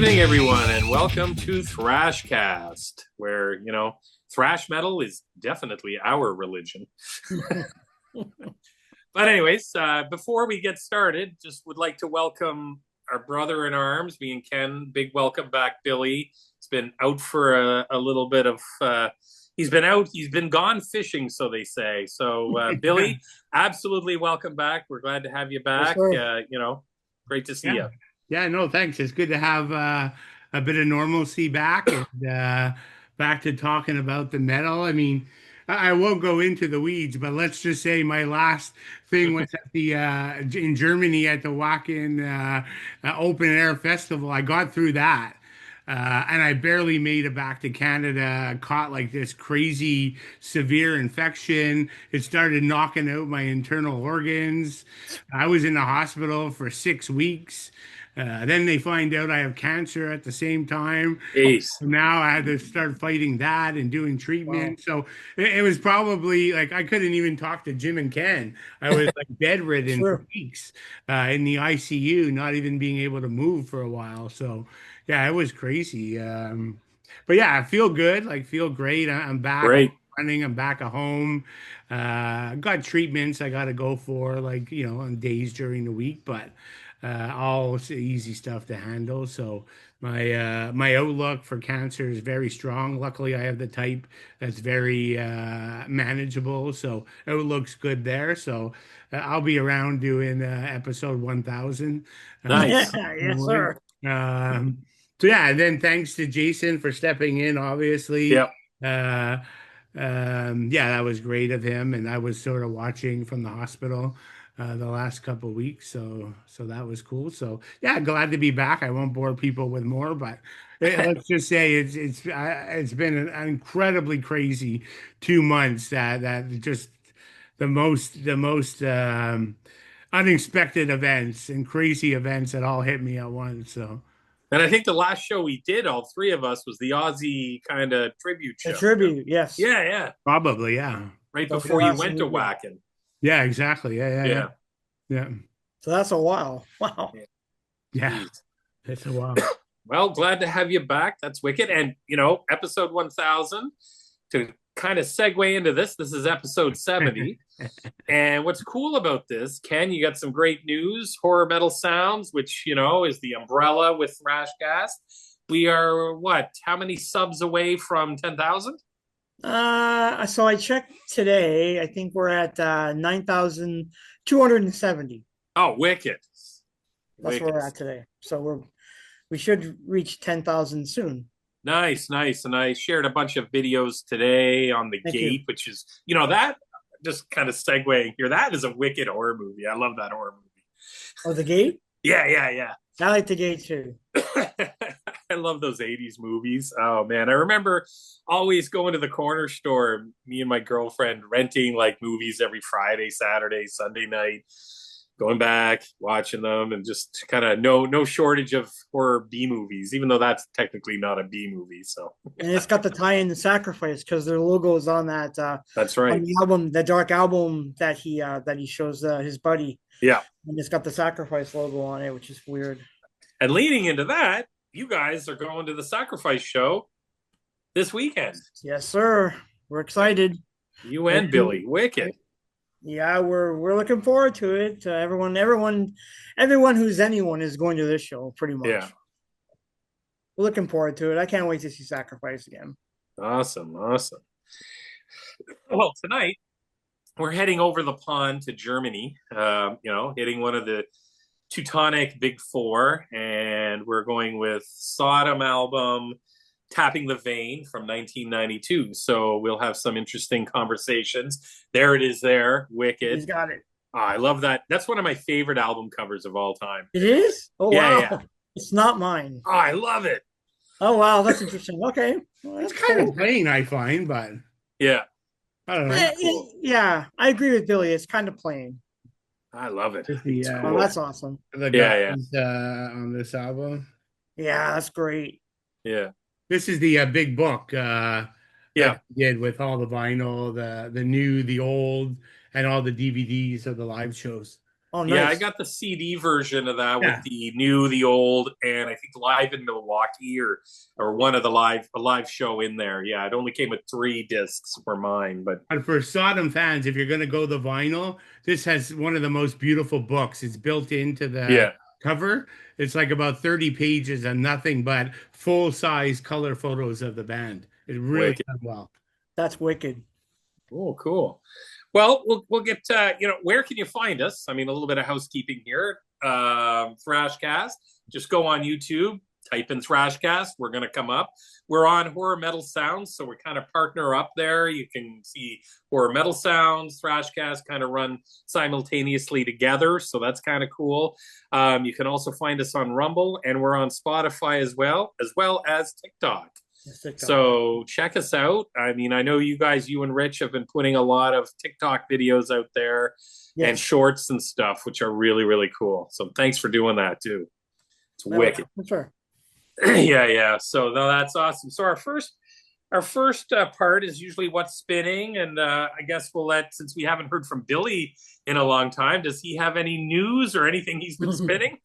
evening, everyone, and welcome to Thrashcast, where, thrash metal is definitely our religion. But anyways, before we get started, just would like to welcome our brother in arms, me and Ken. Big welcome back, Billy. He's been out for a little bit of, he's been gone fishing, so they say. So, Billy, absolutely welcome back. We're glad to have you back. Great to see you. Yeah, no, thanks. It's good to have a bit of normalcy back and back to talking about the metal. I mean, I won't go into the weeds, but let's just say my last thing was at the in Germany at the Wacken Open Air Festival. I got through that. And I barely made it back to Canada. Caught like this crazy severe infection. It started knocking out my internal organs. I was in the hospital for 6 weeks. Then they find out I have cancer at the same time. Jeez. Now I had to start fighting that and doing treatment. Wow. So it was probably like I couldn't even talk to Jim and Ken. I was like bedridden for weeks in the ICU, not even being able to move for a while. So yeah, it was crazy. But yeah, I feel good, like feel great. I'm back. Great. I'm running. I'm back at home. Got treatments I got to go for, like, on days during the week, but all easy stuff to handle. So my outlook for cancer is very strong. Luckily, I have the type that's very manageable, so outlook's good there. So I'll be around doing episode 1000. Nice. Yes, sir. So yeah, and then thanks to Jason for stepping in, obviously. Yep. Yeah, that was great of him, and I was sort of watching from the hospital the last couple of weeks, so that was cool. So yeah, glad to be back. I won't bore people with more, but let's just say it's been an incredibly crazy 2 months. That just the most unexpected events and crazy events that all hit me at once. So. And I think the last show we did, all three of us, was the Aussie kind of tribute show. The tribute, yes. Yeah. Probably, yeah. Right before you went to Wacken. Yeah, exactly. Yeah. So that's a while. Wow. Yeah. It's a while. Well, glad to have you back. That's wicked. And, episode 1000, to kind of segue into this is episode 70. And what's cool about this, Ken, you got some great news. Horror Metal Sounds, which, is the umbrella with Thrashcast. We are, how many subs away from 10,000? So I checked today. I think we're at 9,270. Oh, wicked. That's where we're at today. So we should reach 10,000 soon. Nice. And I shared a bunch of videos today on The Gate, which is, that, just kind of segueing here, that is a wicked horror movie. I love that horror movie. Oh, The Gate? Yeah. I like The Gate too. I love those 80s movies. Oh, man. I remember always going to the corner store, me and my girlfriend renting like movies every Friday, Saturday, Sunday night, going back, watching them, and just kind of no shortage of horror B movies, even though that's technically not a B movie. So, and it's got the tie-in to Sacrifice because their logo is on that. That's right. On the album, the Dark Album that he shows his buddy. Yeah, and it's got the Sacrifice logo on it, which is weird. And leading into that, you guys are going to the Sacrifice show this weekend. Yes, sir. We're excited. You and Billy, wicked. Yeah, we're looking forward to it. Everyone who's anyone is going to this show, pretty much. Yeah. We're looking forward to it. I can't wait to see Sacrifice again. Awesome. Well, tonight we're heading over the pond to Germany. Hitting one of the Teutonic Big Four, and we're going with Sodom album Tapping the Vein from 1992. So we'll have some interesting conversations. There it is there. Wicked. He's got it. Oh, I love that. That's one of my favorite album covers of all time. It is? Oh, yeah, wow. Yeah. It's not mine. Oh, I love it. Oh, wow. That's interesting. Okay. Well, it's kind of plain, I find, but yeah. I don't know. Cool. Yeah, I agree with Billy. It's kind of plain. I love it. Cool. That's awesome. The guys on this album. Yeah, that's great. Yeah. This is the big book did with all the vinyl, the new, the old, and all the DVDs of the live shows. Oh, Yeah, I nice. got the CD version of that with Yeah. the new, the old, and I think live in Milwaukee or one of the live show in there. Yeah, it only came with 3 discs for mine, but And for Sodom fans, if you're going to go the vinyl, this has one of the most beautiful books. It's built into the yeah, cover. It's like about 30 pages and nothing but full-size color photos of the band. It really wicked. done well. That's wicked. Oh, cool. Well, we'll get where can you find us? I mean, a little bit of housekeeping here. Thrashcast. Just go on YouTube, type in Thrashcast. We're gonna come up. We're on Horror Metal Sounds, so we're kind of partner up there. You can see Horror Metal Sounds, Thrashcast kind of run simultaneously together, so that's kind of cool. You can also find us on Rumble, and we're on Spotify as well as TikTok. TikTok. So check us out. I mean, I know you and Rich have been putting a lot of TikTok videos out there and Yes. shorts and stuff, which are really, really cool. So thanks for doing that too. It's No, wicked. for sure. Yeah. So no, that's awesome. So our first part is usually what's spinning, and I guess since we haven't heard from Billy in a long time, does he have any news or anything he's been spinning?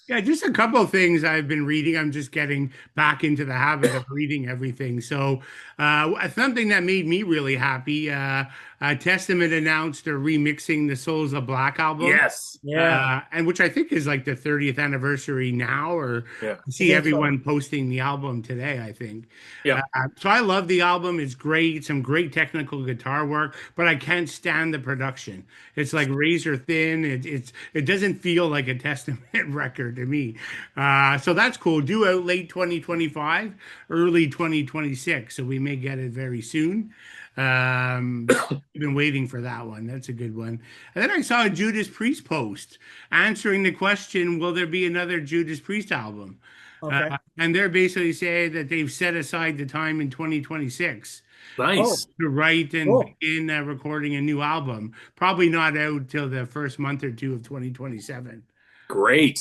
Yeah, just a couple of things I've been reading. I'm just getting back into the habit of reading everything. So, something that made me really happy, Testament announced they're remixing the Souls of Black album. Yes. Yeah. And which I think is like the 30th anniversary now, or Yeah. I I see think so. everyone posting the album today, I think. Yeah. So I love the album. It's great. Some great technical guitar work, but I can't stand the production. It's like razor thin. It doesn't feel like a Testament record to me. So that's cool. Due out late 2025, early 2026. So we may get it very soon. We've been waiting for that one. That's a good one. And then I saw a Judas Priest post answering the question, will there be another Judas Priest album? Okay. And they're basically saying that they've set aside the time in 2026 Nice. to write and Cool. begin recording a new album. Probably not out till the first month or two of 2027. Great.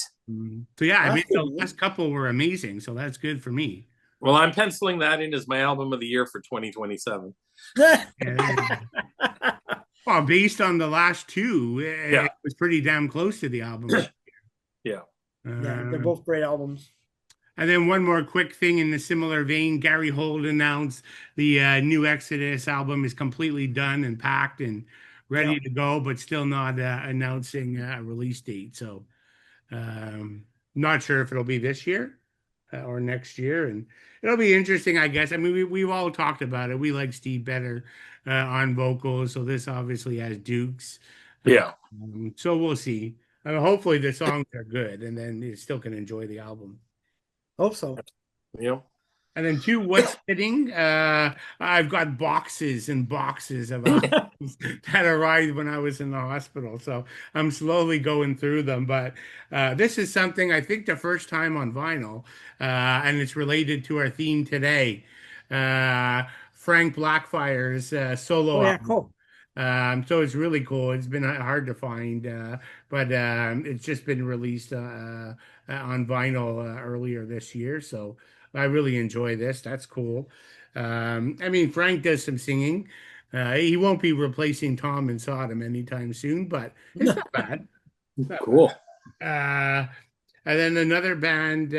So yeah, I mean, That's the good. last couple were amazing. So that's good for me. Well, I'm penciling that in as my album of the year for 2027. Yeah. Well, based on the last two, Yeah. it was pretty damn close to the album. Yeah. Yeah, they're both great albums. And then one more quick thing in the similar vein, Gary Holt announced the new Exodus album is completely done and packed and ready to go, but still not announcing a release date. So not sure if it'll be this year or next year. And it'll be interesting, I guess. I mean, we've all talked about it. We like Steve better on vocals. So this obviously has Dukes. Yeah. So we'll see. Hopefully the songs are good and then you still can enjoy the album. Hope so. Yeah. And then two, what's fitting? I've got boxes and boxes of albums that arrived when I was in the hospital. So I'm slowly going through them. But this is something I think the first time on vinyl, and it's related to our theme today. Frank Blackfire's solo Oh, yeah, album. cool. So it's really cool. It's been hard to find, but it's just been released on vinyl earlier this year. So I really enjoy this. That's cool. I mean, Frank does some singing. He won't be replacing Tom and Sodom anytime soon, but it's not bad. It's not Cool. bad. And then another band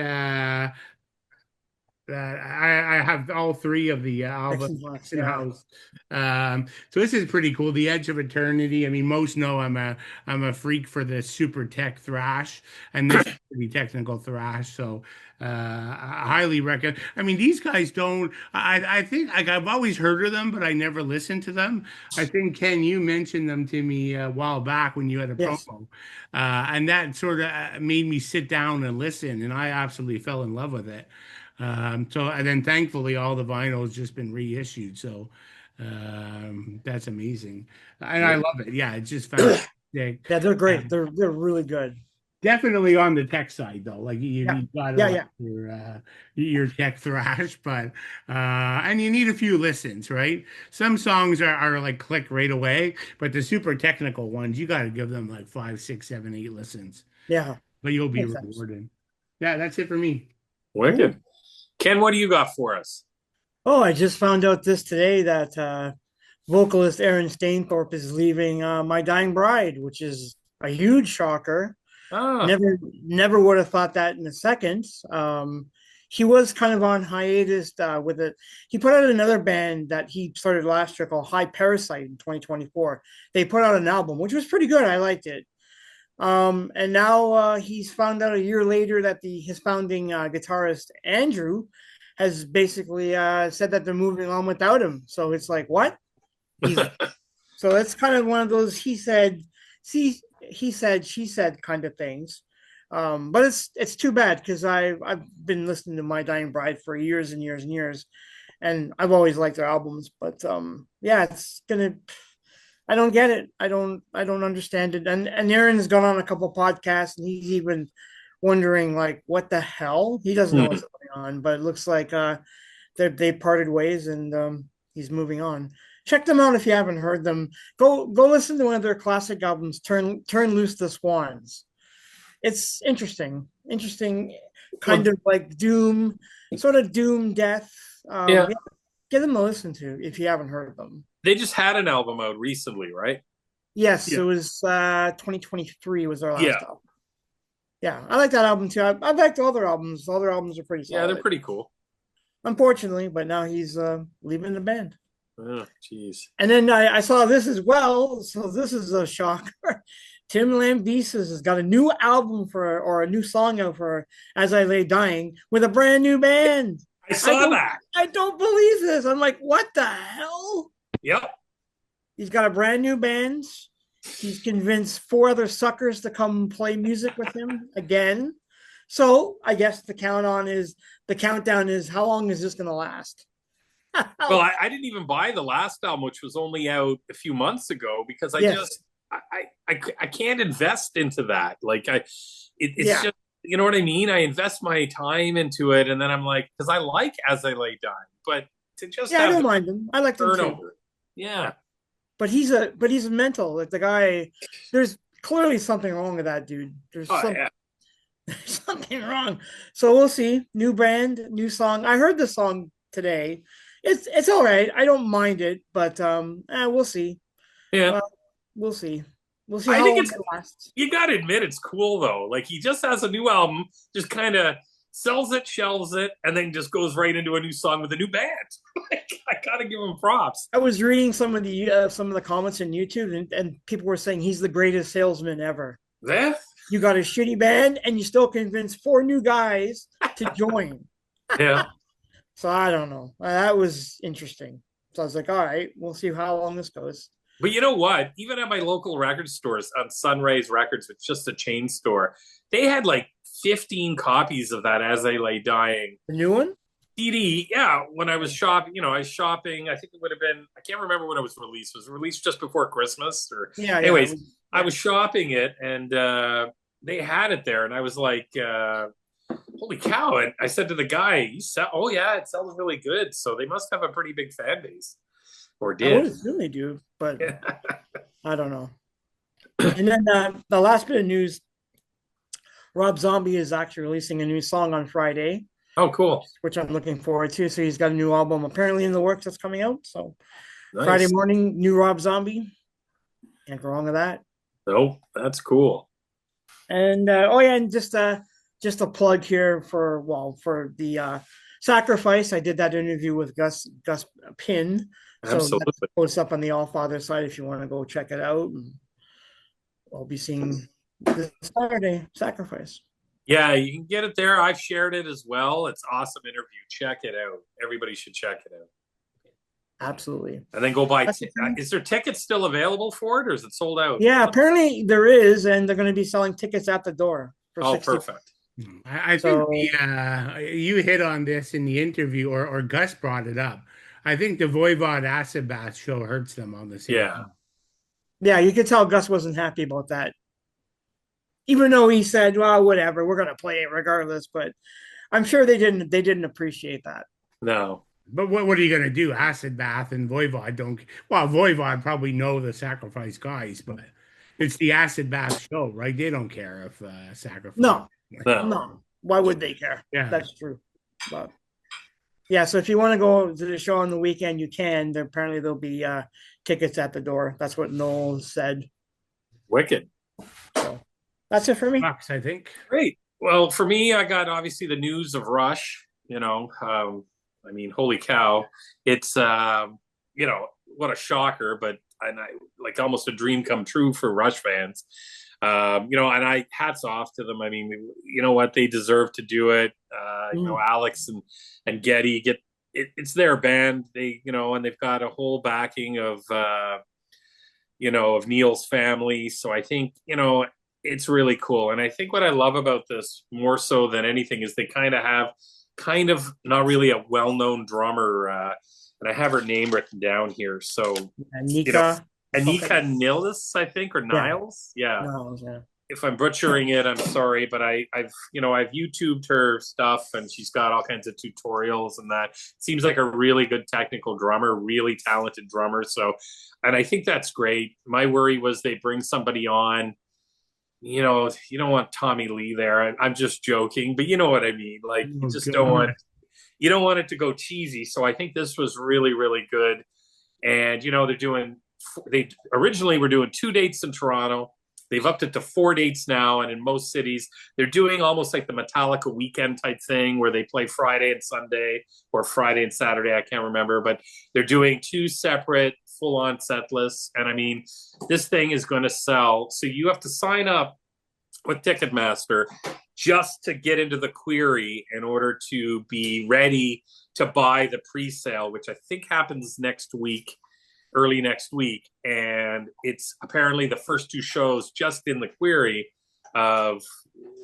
I have all three of the albums in house. So this is pretty cool. The Edge of Eternity. I mean, most know I'm a freak for the super tech thrash, and this is pretty technical thrash. So I highly recommend. I mean, these guys don't. I think like I've always heard of them, but I never listened to them. I think Ken, you mentioned them to me a while back when you had a promo, and that sort of made me sit down and listen, and I absolutely fell in love with it. So and then thankfully all the vinyl has just been reissued. So that's amazing. And I love it. Yeah, it's just fantastic. Yeah, they're great. They're really good. Definitely on the tech side though. Like you got your tech thrash, but and you need a few listens, right? Some songs are like click right away, but the super technical ones, you got to give them like 5, 6, 7, 8 listens. Yeah. But you'll be rewarded. Yeah, that's it for me. Wicked. Ooh. Ken, what do you got for us? Oh, I just found out this today that vocalist Aaron Stainthorpe is leaving My Dying Bride, which is a huge shocker. Ah, Never would have thought that in a second. He was kind of on hiatus with it. He put out another band that he started last year called High Parasite in 2024. They put out an album, which was pretty good. I liked it. And now he's found out a year later that his founding guitarist Andrew has basically said that they're moving on without him. So it's like, what? He's so it's kind of one of those he said, she said kind of things. But it's too bad because I've been listening to My Dying Bride for years and years and years, and I've always liked their albums. But yeah, it's gonna. I don't get it. I don't understand it. And Aaron's gone on a couple podcasts, and he's even wondering like, what the hell? He doesn't know what's going on, but it looks like they parted ways, and he's moving on. Check them out if you haven't heard them. Go listen to one of their classic albums, Turn Loose the Swans. It's interesting, kind well, of like doom, sort of doom death. yeah. Yeah, give them a listen to if you haven't heard them. They just had an album out recently, right? Yes, Yeah. it was 2023 was their last Yeah. album. Yeah, I like that album too. I liked all their albums. All their albums are pretty Yeah, they're solid. pretty cool. Unfortunately, but now he's leaving the band. Oh, jeez. And then I saw this as well. So this is a shocker. Tim Lambesis has got a new album or a new song out for As I Lay Dying with a brand new band. I saw that. I don't believe this. I'm like, what the hell? Yep. He's got a brand new band. He's convinced 4 other suckers to come play music with him again. So I guess the countdown is how long is this going to last? Well, I didn't even buy the last album, which was only out a few months ago, because Yes. I can't invest into that. Like it's Yeah. just, you know what I mean? I invest my time into it, and then I'm like, because I like As I Lay Dying, but to just Yeah, I have don't the mind him. I like him too. turnover, yeah. But he's a mental. Like the guy, there's clearly something wrong with that dude. There's Oh, some, yeah. something wrong. So we'll see. New brand, new song. I heard the song today. It's all right. I don't mind it, but we'll see. Yeah. Uh, we'll see. We'll see I how think long it's, it lasts. you got to admit, it's cool though. Like he just has a new album, just kind of sells it, shelves it, and then just goes right into a new song with a new band. Like, I got to give him props. I was reading some of the comments on YouTube, and people were saying he's the greatest salesman ever. Yeah. You got a shitty band, and you still convinced 4 new guys to join. Yeah. So I don't know. That was interesting. So I was like, all right, we'll see how long this goes. But you know what? Even at my local record stores, on Sunrise Records, it's just a chain store, they had like 15 copies of that As I Lay Dying The new one? CD. Yeah, when I was shopping, I was shopping. I think it would have been, I can't remember when it was released. Was it released just before Christmas? Or Yeah. anyways, Yeah. I was shopping it, and they had it there, and I was like, holy cow. And I said to the guy, oh yeah, it sells really good. So they must have a pretty big fan base, or I would did. assume they do, but Yeah. I don't know. And then the last bit of news, Rob Zombie is actually releasing a new song on Friday, Oh, cool. which I'm looking forward to. So he's got a new album apparently in the works that's coming out. So Nice. Friday morning, new Rob Zombie. Can't go wrong with that. Oh, that's cool. And and just a plug here for the Sacrifice. I did that interview with Gus Pin. So Absolutely. that's posted up on the All Father side if you want to go check it out. And I'll be seeing this Saturday Sacrifice. Yeah, you can get it there. I've shared it as well. It's an awesome interview. Check it out. Everybody should check it out. Absolutely. And then go buy. That's the thing. Is there tickets still available for it, or is it sold out? Yeah, apparently there is, and they're going to be selling tickets at the door for Oh, 60. perfect. I think So- you hit on this in the interview, or Gus brought it up. I think the Voivod Acid Bath show hurts them on the same. Yeah. Yeah, you could tell Gus wasn't happy about that. Even though he said, well, whatever, we're going to play it regardless. But I'm sure they didn't appreciate that. No. But what are you going to do? Acid Bath and Voivod don't. Well, Voivod probably know the Sacrifice guys, but it's the Acid Bath show, right? They don't care if Sacrifice. No. No. No. Why would they care? Yeah. That's true. But yeah, so if you want to go to the show on the weekend, you can. There'll be tickets at the door. That's what Noel said. Wicked. So that's it for me. Bucks, I think. Great. Well, for me, I got obviously the news of Rush. I mean, holy cow! It's what a shocker, but and I like almost a dream come true for Rush fans. And I hats off to them. I mean, you know what, they deserve to do it. Alex and Getty it's their band. And they've got a whole backing of Neil's family. So I think, it's really cool. And I think what I love about this more so than anything is they kind of not really a well-known drummer. And I have her name written down here. So, Anika. Anika Niles, I think, or Niles. Yeah. Niles, yeah. If I'm butchering it, I'm sorry, but I've YouTubed her stuff, and she's got all kinds of tutorials, and that seems like a really good technical drummer, really talented drummer. So, and I think that's great. My worry was they bring somebody on. You don't want Tommy Lee there. I'm just joking, but you know what I mean. Like, you just don't want it to go cheesy. So I think this was really, really good. And they originally were doing 2 dates in Toronto. They've upped it to 4 dates now, and in most cities, they're doing almost like the Metallica weekend type thing where they play Friday and Sunday or Friday and Saturday. I can't remember, but they're doing 2 separate full-on set lists. And I mean, this thing is going to sell. So you have to sign up with Ticketmaster just to get into the query in order to be ready to buy the pre-sale, which I think happens early next week. And it's apparently the first 2 shows just in the query of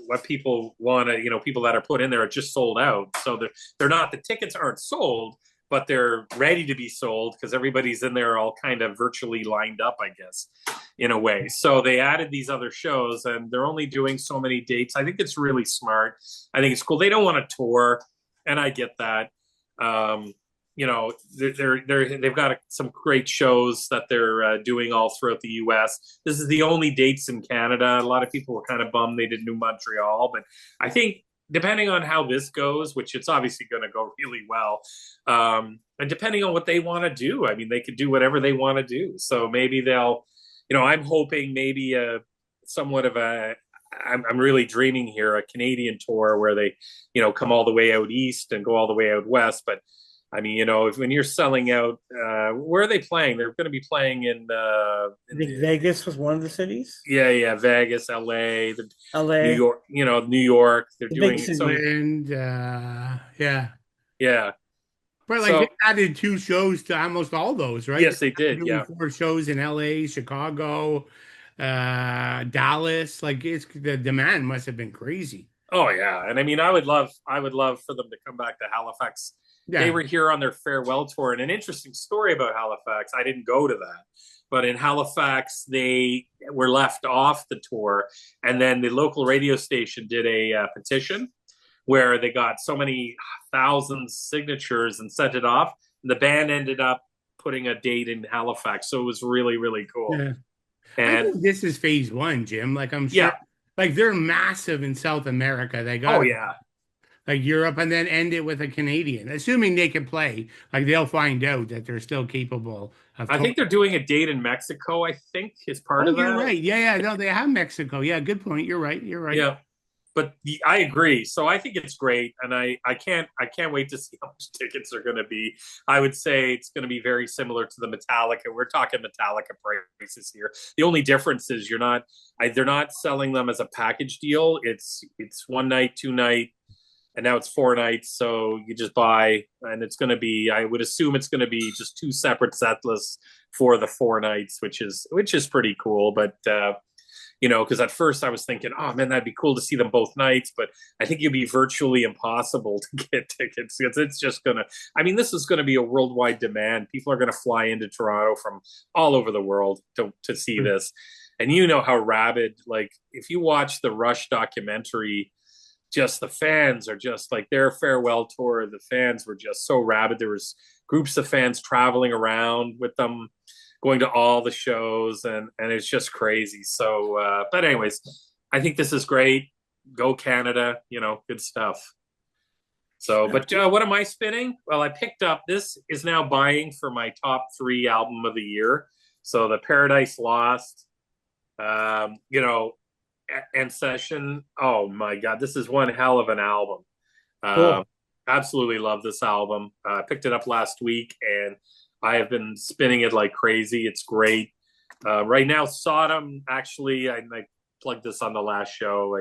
what people want to, people that are put in there are just sold out. So they're not, the tickets aren't sold, but they're ready to be sold because everybody's in there all kind of virtually lined up, I guess, in a way. So they added these other shows, and they're only doing so many dates. I think it's really smart. I think it's cool. They don't want to tour, and I get that. They've got some great shows that they're doing all throughout the U.S. This is the only dates in Canada. A lot of people were kind of bummed they did New Montreal, but I think depending on how this goes, which it's obviously going to go really well, and depending on what they want to do, I mean, they could do whatever they want to do. So maybe they'll, I'm hoping maybe somewhat of I'm really dreaming here, a Canadian tour where they, come all the way out east and go all the way out west. But I mean, when you're selling out, where are they playing? They're going to be playing in I think Vegas was one of the cities. Yeah, Vegas, LA, LA, New York. New York. They're doing and yeah. But they added 2 shows to almost all those, right? Yes, they did. Yeah, 4 shows in LA, Chicago, Dallas. The demand must have been crazy. Oh yeah, and I mean, I would love for them to come back to Halifax. Yeah. They were here on their farewell tour, and an interesting story about Halifax. I didn't go to that, but in Halifax, they were left off the tour, and then the local radio station did a petition where they got so many thousand signatures and sent it off. And the band ended up putting a date in Halifax, so it was really, really cool. Yeah. And I think this is phase 1, Jim. I'm sure, they're massive in South America. They got Europe, and then end it with a Canadian, assuming they can play. They'll find out that they're still capable of. I think they're doing a date in Mexico. I think is part of that. You're right. Yeah. No, they have Mexico. Yeah, good point. You're right. Yeah, but I agree. So I think it's great, and I can't wait to see how much tickets are going to be. I would say it's going to be very similar to the Metallica. We're talking Metallica prices here. The only difference is they're not selling them as a package deal. It's 1 night, 2 night. And now it's 4 nights, so you just buy, and it's going to be, I would assume it's going to be just 2 separate set lists for the 4 nights, which is pretty cool. But, because at first I was thinking, oh man, that'd be cool to see them both nights, but I think it'd be virtually impossible to get tickets because it's just this is going to be a worldwide demand. People are going to fly into Toronto from all over the world to see this. And you know how rabid, if you watch the Rush documentary, just the fans are just their farewell tour. The fans were just so rabid. There was groups of fans traveling around with them, going to all the shows, and it's just crazy. So, but anyways, I think this is great. Go Canada, good stuff. So, but what am I spinning? Well, I picked up, this is now buying for my top 3 album of the year. So the Paradise Lost, and Session. Oh my God, this is one hell of an album. Cool. Absolutely love this album. I picked it up last week and I have been spinning it like crazy. It's great. Right now, Sodom, actually, I plugged this on the last show.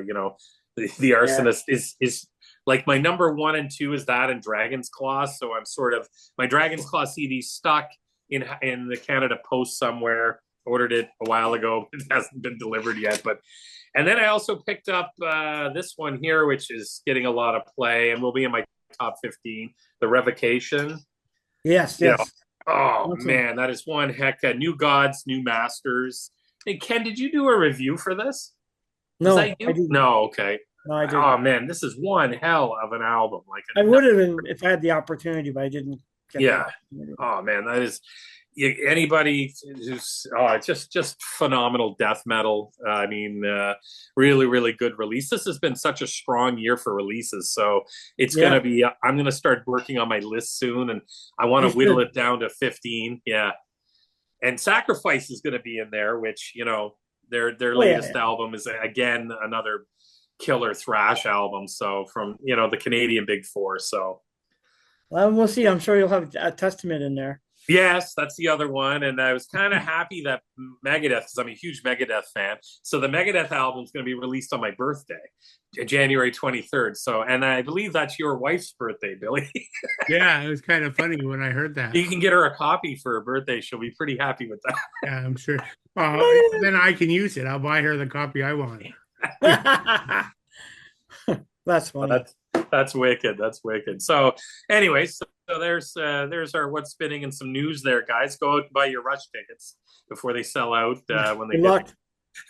The Yeah. Arsonist is like my number one and two is that and Dragon's Claw. So I'm sort of my Dragon's Claw CD stuck in the Canada Post somewhere. Ordered it a while ago. It hasn't been delivered yet, but and then I also picked up this one here, which is getting a lot of play and will be in my top 15. The Revocation. Yes, You know, yes. oh Awesome. man, that is one heck. New Gods, New Masters. Hey, Ken, did you do a review for this? Was No, that I you? didn't. No, okay. No, I Oh didn't. man, this is one hell of an album. Like I no, would have been if I had the opportunity, but I didn't get the yeah. opportunity. Oh man, that is anybody who's it's just phenomenal death metal. I mean, really, really good release. This has been such a strong year for releases, so it's gonna Yeah, be. I'm gonna start working on my list soon, and I want you to whittle should. it down to 15. Yeah, and Sacrifice is gonna be in there, which their Oh yeah, latest yeah. album is again another killer thrash album. So from the Canadian Big Four. So Well, we'll see. I'm sure you'll have a testament in there. yes, that's the other one. And I was kind of happy that Megadeth, because I'm a huge Megadeth fan. So the Megadeth album is going to be released on my birthday, January 23rd. So, and I believe that's your wife's birthday, Billy. Yeah, it was kind of funny when I heard that. You can get her a copy for her birthday. She'll be pretty happy with that. Yeah, I'm sure. Then I can use it. I'll buy her the copy I want. That's funny. That's wicked. That's wicked. So, anyway, so there's our what's spinning and some news there, guys. Go out and buy your Rush tickets before they sell out when they Good get. luck.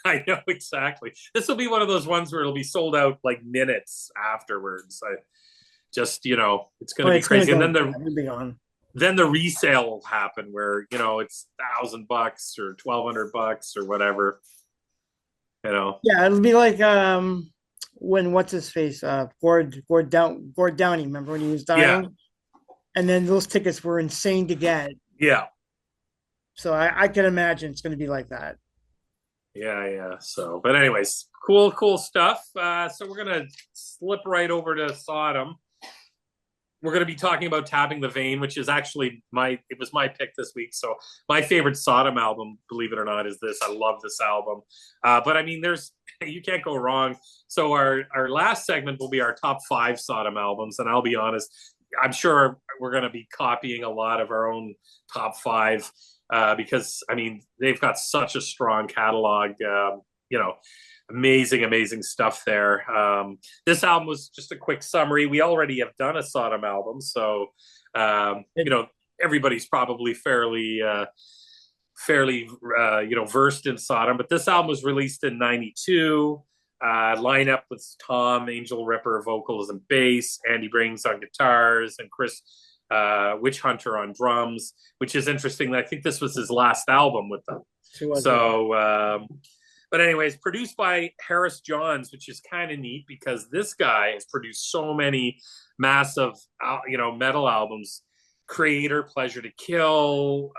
I know exactly. This will be one of those ones where it'll be sold out like minutes afterwards. I just it's going Oh, to be it's gonna crazy, and go. then the It'll be gone. then the resale will happen where it's $1,000 or $1,200 or whatever. Yeah, it'll be like when what's his face Gord Downey. Remember when he was Yeah, dying? And then those tickets were insane to get. yeah, So I can imagine it's going to be like that. yeah. So, but anyways, cool stuff. So we're gonna slip right over to Sodom. We're going to be talking about Tapping the Vein, which is actually it was my pick this week. So my favorite Sodom album, believe it or not, is this. I love this album. But I mean, you can't go wrong. So our last segment will be our top 5 Sodom albums. And I'll be honest, I'm sure we're going to be copying a lot of our own top 5 because I mean, they've got such a strong catalog, amazing stuff there. This album was just a quick summary. We already have done a Sodom album, so everybody's probably fairly versed in Sodom. But this album was released in '92. Lineup with Tom Angel Ripper vocals and bass, Andy Brings on guitars, and Chris Witch Hunter on drums, which is interesting. I think this was his last album with them. So, but anyways, produced by Harris Johns, which is kind of neat because this guy has produced so many massive, metal albums. Creator, Pleasure to Kill,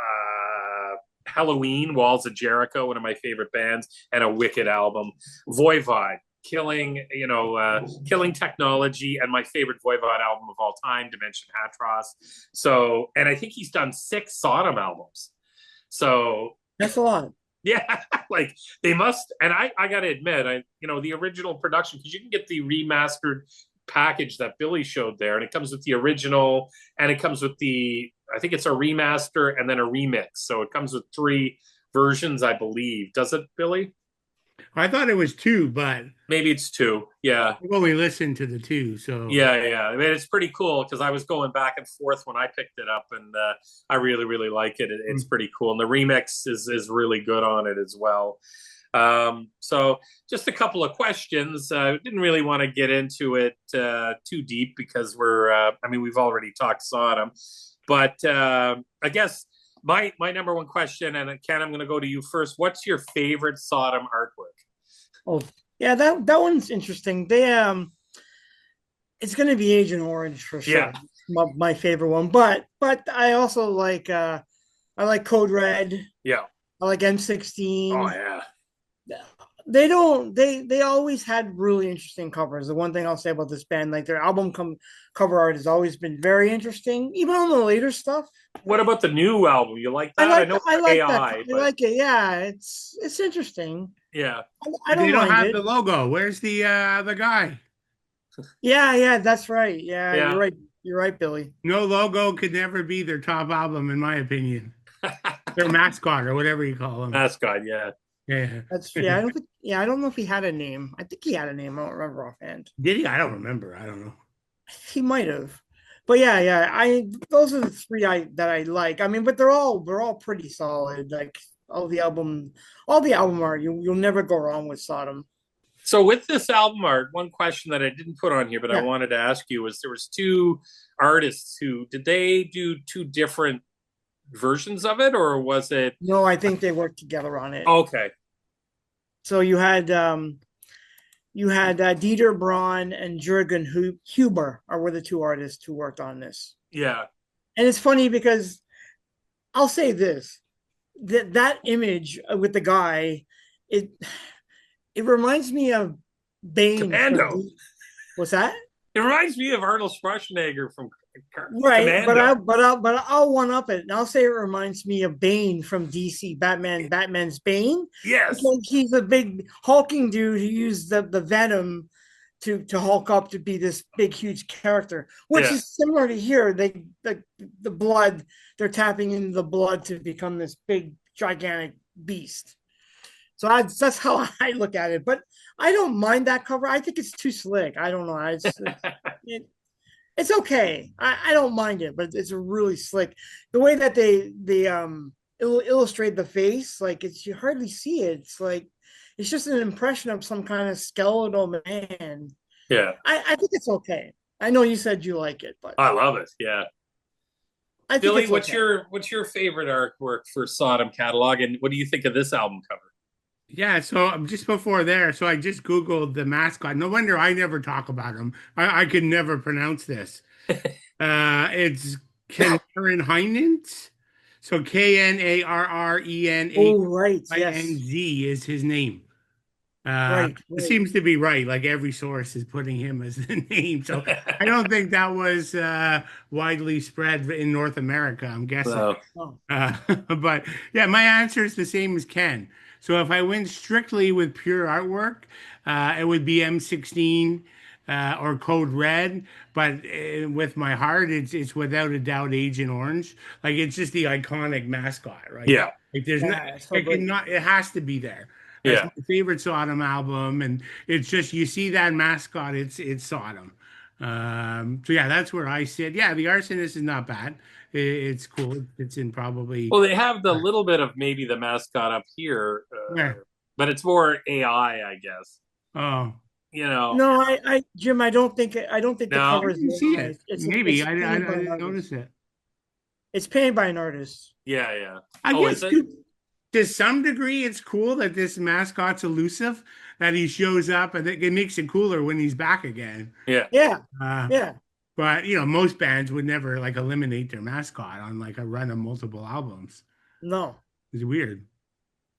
Halloween, Walls of Jericho, one of my favorite bands, and a wicked album. Voivod, Killing Technology, and my favorite Voivod album of all time, Dimension Hatros. So, and I think he's done 6 Sodom albums. So That's a lot. yeah, like they must, and I gotta admit, the original production, because you can get the remastered package that Billy showed there, and it comes with the original, and it comes with I think it's a remaster and then a remix. So it comes with 3 versions, I believe. Does it, Billy? I thought it was 2, but Maybe it's 2. Yeah. I've only listened to the 2. So Yeah. I mean, it's pretty cool because I was going back and forth when I picked it up, and I really, really like it. It's pretty cool, and the remix is really good on it as well. So just a couple of questions. Didn't really want to get into it too deep because we've already talked Sodom, but I guess my number one question, and Ken, I'm going to go to you first. What's your favorite Sodom artwork? Oh, yeah, that one's interesting. It's going to be Agent Orange for sure. Yeah. My favorite one, but I also like I like Code Red. Yeah. I like M16. Oh yeah. They don't. They always had really interesting covers. The one thing I'll say about this band, like their cover art has always been very interesting, even on the later stuff. What about the new album? You like that? I know I it's like that. AI, I but like it. Yeah, it's interesting. yeah. I They don't don't mind have it. the logo. Where's the guy? Yeah, that's right. Yeah, you're Yeah. right. You're right, Billy. No logo could never be their top album, in my opinion. Their mascot or whatever you call them. Mascot, yeah. Yeah. That's yeah. I don't think. Yeah, I don't know if he had a name. I think he had a name. I don't remember offhand. Did he? I don't remember. I don't know. He might have. But yeah, yeah. I those are the three I like. I mean, but they're all pretty solid. Like all the album art. You'll never go wrong with Sodom. So with this album art, one question that I didn't put on here, but I Yeah. wanted to ask you was there was two artists who did they do two different versions of it, or was it No, I think they worked together on it. okay? So you had Dieter Braun and Jürgen Huber are were the two artists who worked on this. Yeah. And it's funny because I'll say this that image with the guy, it it reminds me of Bane from Commando. what's that? It reminds me of Arnold Schwarzenegger from Right, but Commando. I'll one up it and I'll say it reminds me of Bane from DC Batman's Bane Yes. because he's a big hulking dude who used the venom to hulk up to be this big huge character, which Yeah. is similar to here. The blood they're tapping into the blood to become this big gigantic beast. So that's how I look at it. But I don't mind that cover. I think it's too slick. I don't know. It, it's okay. I don't mind it, but it's really slick. The way that they illustrate the face, like it's you hardly see it. It's like it's just an impression of some kind of skeletal man. Yeah. I think it's okay. I know you said you like it, but I love it. Yeah. I think Billy, it's okay. what's your favorite artwork for Sodom catalog, and what do you think of this album cover? Yeah, so just before there, so I just Googled the mascot. No wonder I never talk about him. I could never pronounce this. It's Knarenhinz. So Oh, right. Yes. Knarrenhinz is his name. Right. It Right. seems to be right. Like every source is putting him as the name. So I don't think that was widely spread in North America, I'm guessing. So, Oh, But yeah, my answer is the same as Ken. So if I went strictly with pure artwork, it would be M16 or Code Red. But with my heart, it's without a doubt Agent Orange. Like it's just the iconic mascot, right? yeah. Like there's not, yeah. So it great. cannot, it has to be there. That's Yeah. my favorite Sodom album, and it's just you see that mascot, it's Sodom. So yeah, that's where I sit. Yeah, the Arsonist is not bad. It's cool. It's in probably Well, they have the little bit of maybe the mascot up here, where. but it's more AI, I guess. Oh, You know, No, Jim, I don't think the no. I cover is didn't see AI. it. Maybe It's I painted by an didn't artist. notice it. It's painted by an artist. Yeah, yeah. I Oh, guess is it? to some degree, it's cool that this mascot's elusive, that he shows up, and it makes it cooler when he's back again. Yeah. Yeah, Uh, yeah. but most bands would never like eliminate their mascot on like a run of multiple albums. No. It's weird.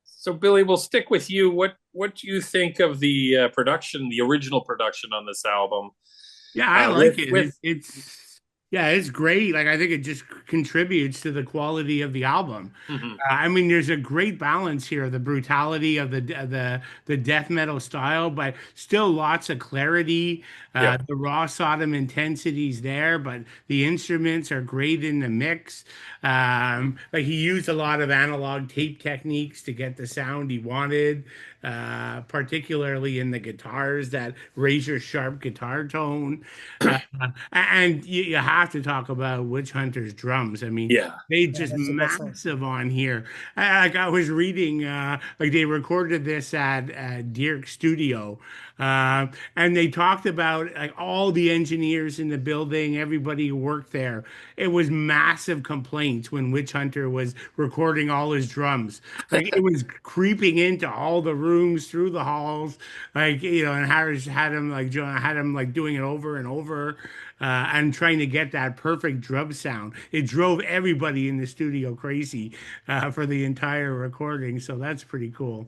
So, Billy, we'll stick with you. What do you think of the production, the original production on this album? Yeah, I like it. With It's yeah, it's great. Like I think it just contributes to the quality of the album. Mhm. I mean, there's a great balance here, the brutality of the death metal style, but still lots of clarity. Yeah. The raw Sodom intensity's there, but the instruments are great in the mix. Like he used a lot of analog tape techniques to get the sound he wanted, particularly in the guitars, that razor sharp guitar tone. And you have to talk about Witch Hunter's drums. I mean, Yeah. they Yeah, just that's the best thing. massive on here. Like I was reading, like they recorded this at Dirk Studio, and they talked about like all the engineers in the building, everybody who worked there. It was massive complaints when Witch Hunter was recording all his drums. Like it was creeping into all the rooms, through the halls, like and Harris had him like doing it over and over. and trying to get that perfect drum sound. It drove everybody in the studio crazy for the entire recording. So that's pretty cool.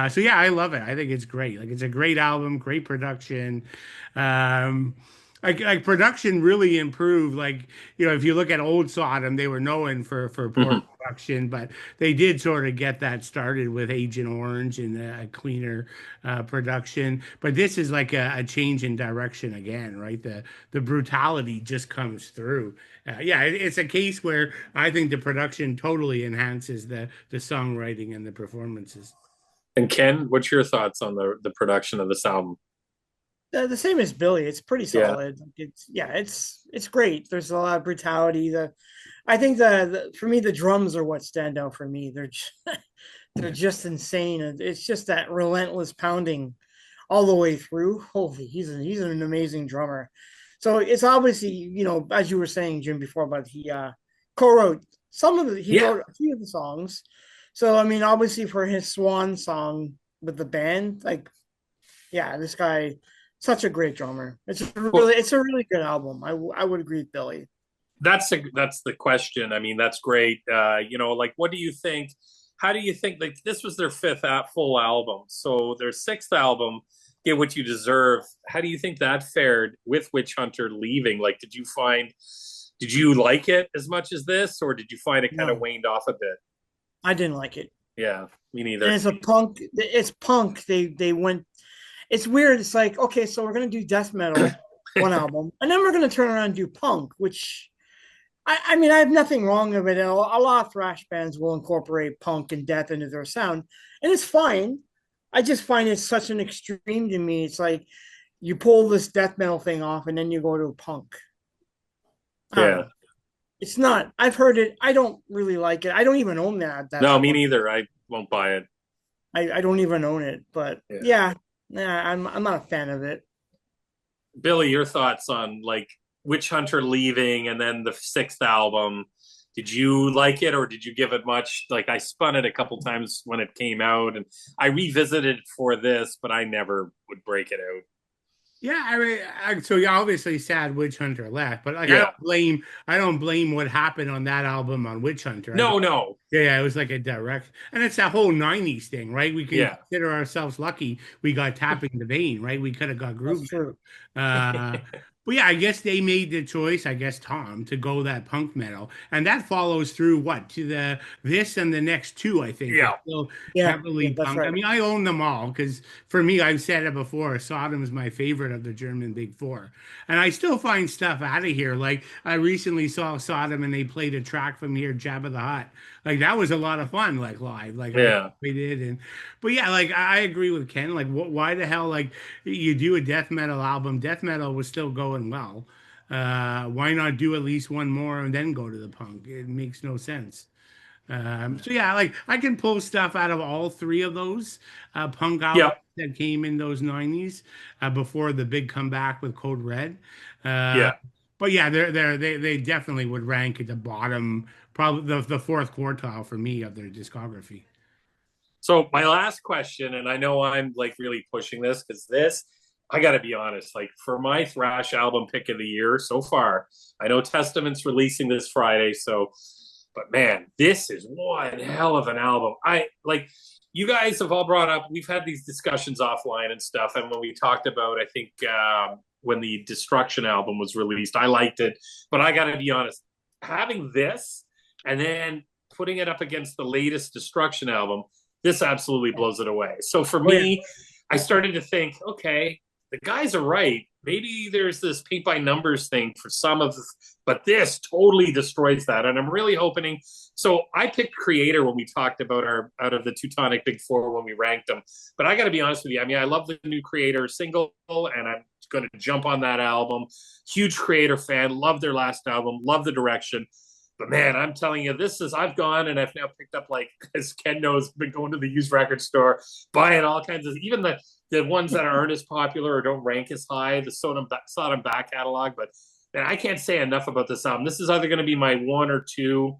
So yeah, I love it. I think it's great. Like it's a great album, great production. Um, like production really improved. Like, you know, if you look at old Sodom, they were known for poor Mhm. production, but they did sort of get that started with Agent Orange and a cleaner production. But this is like a change in direction again, right? The brutality just comes through. Yeah, it's a case where I think the production totally enhances the songwriting and the performances. And Ken, what's your thoughts on the production of this album? The same as Billy. It's pretty Yeah, solid. It's yeah, it's great. There's a lot of brutality. I think the for me the drums are what stand out for me. They're just insane. It's just that relentless pounding all the way through. Holy, he's an amazing drummer. So it's obviously, as you were saying, Jim, before, but he co-wrote he yeah. wrote a few of the songs. So I mean, obviously for his swan song with the band, like yeah, this guy, such a great drummer. Well, It's a really good album. I would agree with Billy. that's the question. I mean, that's great. Like, what do you think? How do you think? Like, this was their fifth full album, so their sixth album, Get What You Deserve. How do you think that fared with Witch Hunter leaving? Like, did you like it as much as this, or did you find it kind of No, waned off a bit? I didn't like it. Yeah, me And neither. it's a punk. It's punk. They went. It's weird. It's like, okay, so we're gonna do death metal one album, and then we're gonna turn around and do punk, which I mean, I have nothing wrong with it. A lot of thrash bands will incorporate punk and death into their sound, and it's fine. I just find it such an extreme to me. It's like you pull this death metal thing off, and then you go to punk. I don't Yeah. know. It's not. I've heard it. I don't really like it. I don't even own that No, me album. neither. I won't buy it. I don't even own it. But Yeah. yeah, I'm not a fan of it. Billy, your thoughts on like Witch Hunter leaving and then the sixth album? Did you like it or did you give it much? Like I spun it a couple times when it came out and I revisited it for this, but I never would break it out. Yeah, I mean, so you're obviously sad Witch Hunter left, but like Yeah. I don't blame what happened on that album on Witch Hunter. I think, No, no. yeah, it was like a direct, and it's that whole '90s thing, right? We can Yeah. consider ourselves lucky we got Tapping the Vein, right? We could have got That's Groove true. Metal. But yeah, I guess they made the choice, I guess Tom, to go that punk metal, and that follows through what to the this and the next two. I think are Yeah. still Yeah, heavily that's punk. I right. mean, I own them all because for me, I've said it before. Sodom is my favorite of the German Big Four, and I still find stuff out of here. Like I recently saw Sodom, and they played a track from here, Jabba the Hutt. Like that was a lot of fun, like live. Like I Yeah. we did, and but yeah, like I agree with Ken. Like, why the hell? Like you do a death metal album. Death metal was still going well. Why not do at least one more and then go to the punk? It makes no sense. So yeah, like I can pull stuff out of all three of those punk albums Yeah. that came in those '90s before the big comeback with Code Red. Uh, Yeah. but yeah, they definitely would rank at the bottom, probably the fourth quartile for me of their discography. So my last question, and I know I'm like really pushing this because this, I got to be honest, like for my thrash album pick of the year so far, I know Testament's releasing this Friday, so, but man, this is one hell of an album. I like you guys have all brought up. We've had these discussions offline and stuff, and when we talked about, I think when the Destruction album was released, I liked it, but I got to be honest, having this and then putting it up against the latest Destruction album this absolutely blows it away. So for Oh yeah, me, I started to think, okay, the guys are right. Maybe there's this paint by numbers thing for some of this, but this totally destroys that. And I'm really hoping. So I picked Creator when we talked about our out of the Teutonic Big Four when we ranked them. But I got to be honest with you. I mean, I love the new Creator single, and I'm going to jump on that album. Huge Creator fan. Love their last album. Love the direction. But man, I'm telling you, I've gone and I've now picked up, like, as Ken knows, been going to the used record store, buying all kinds of, even the ones that aren't as popular or don't rank as high, the Sodom back catalog. But man, I can't say enough about this album. This is either going to be my one or two.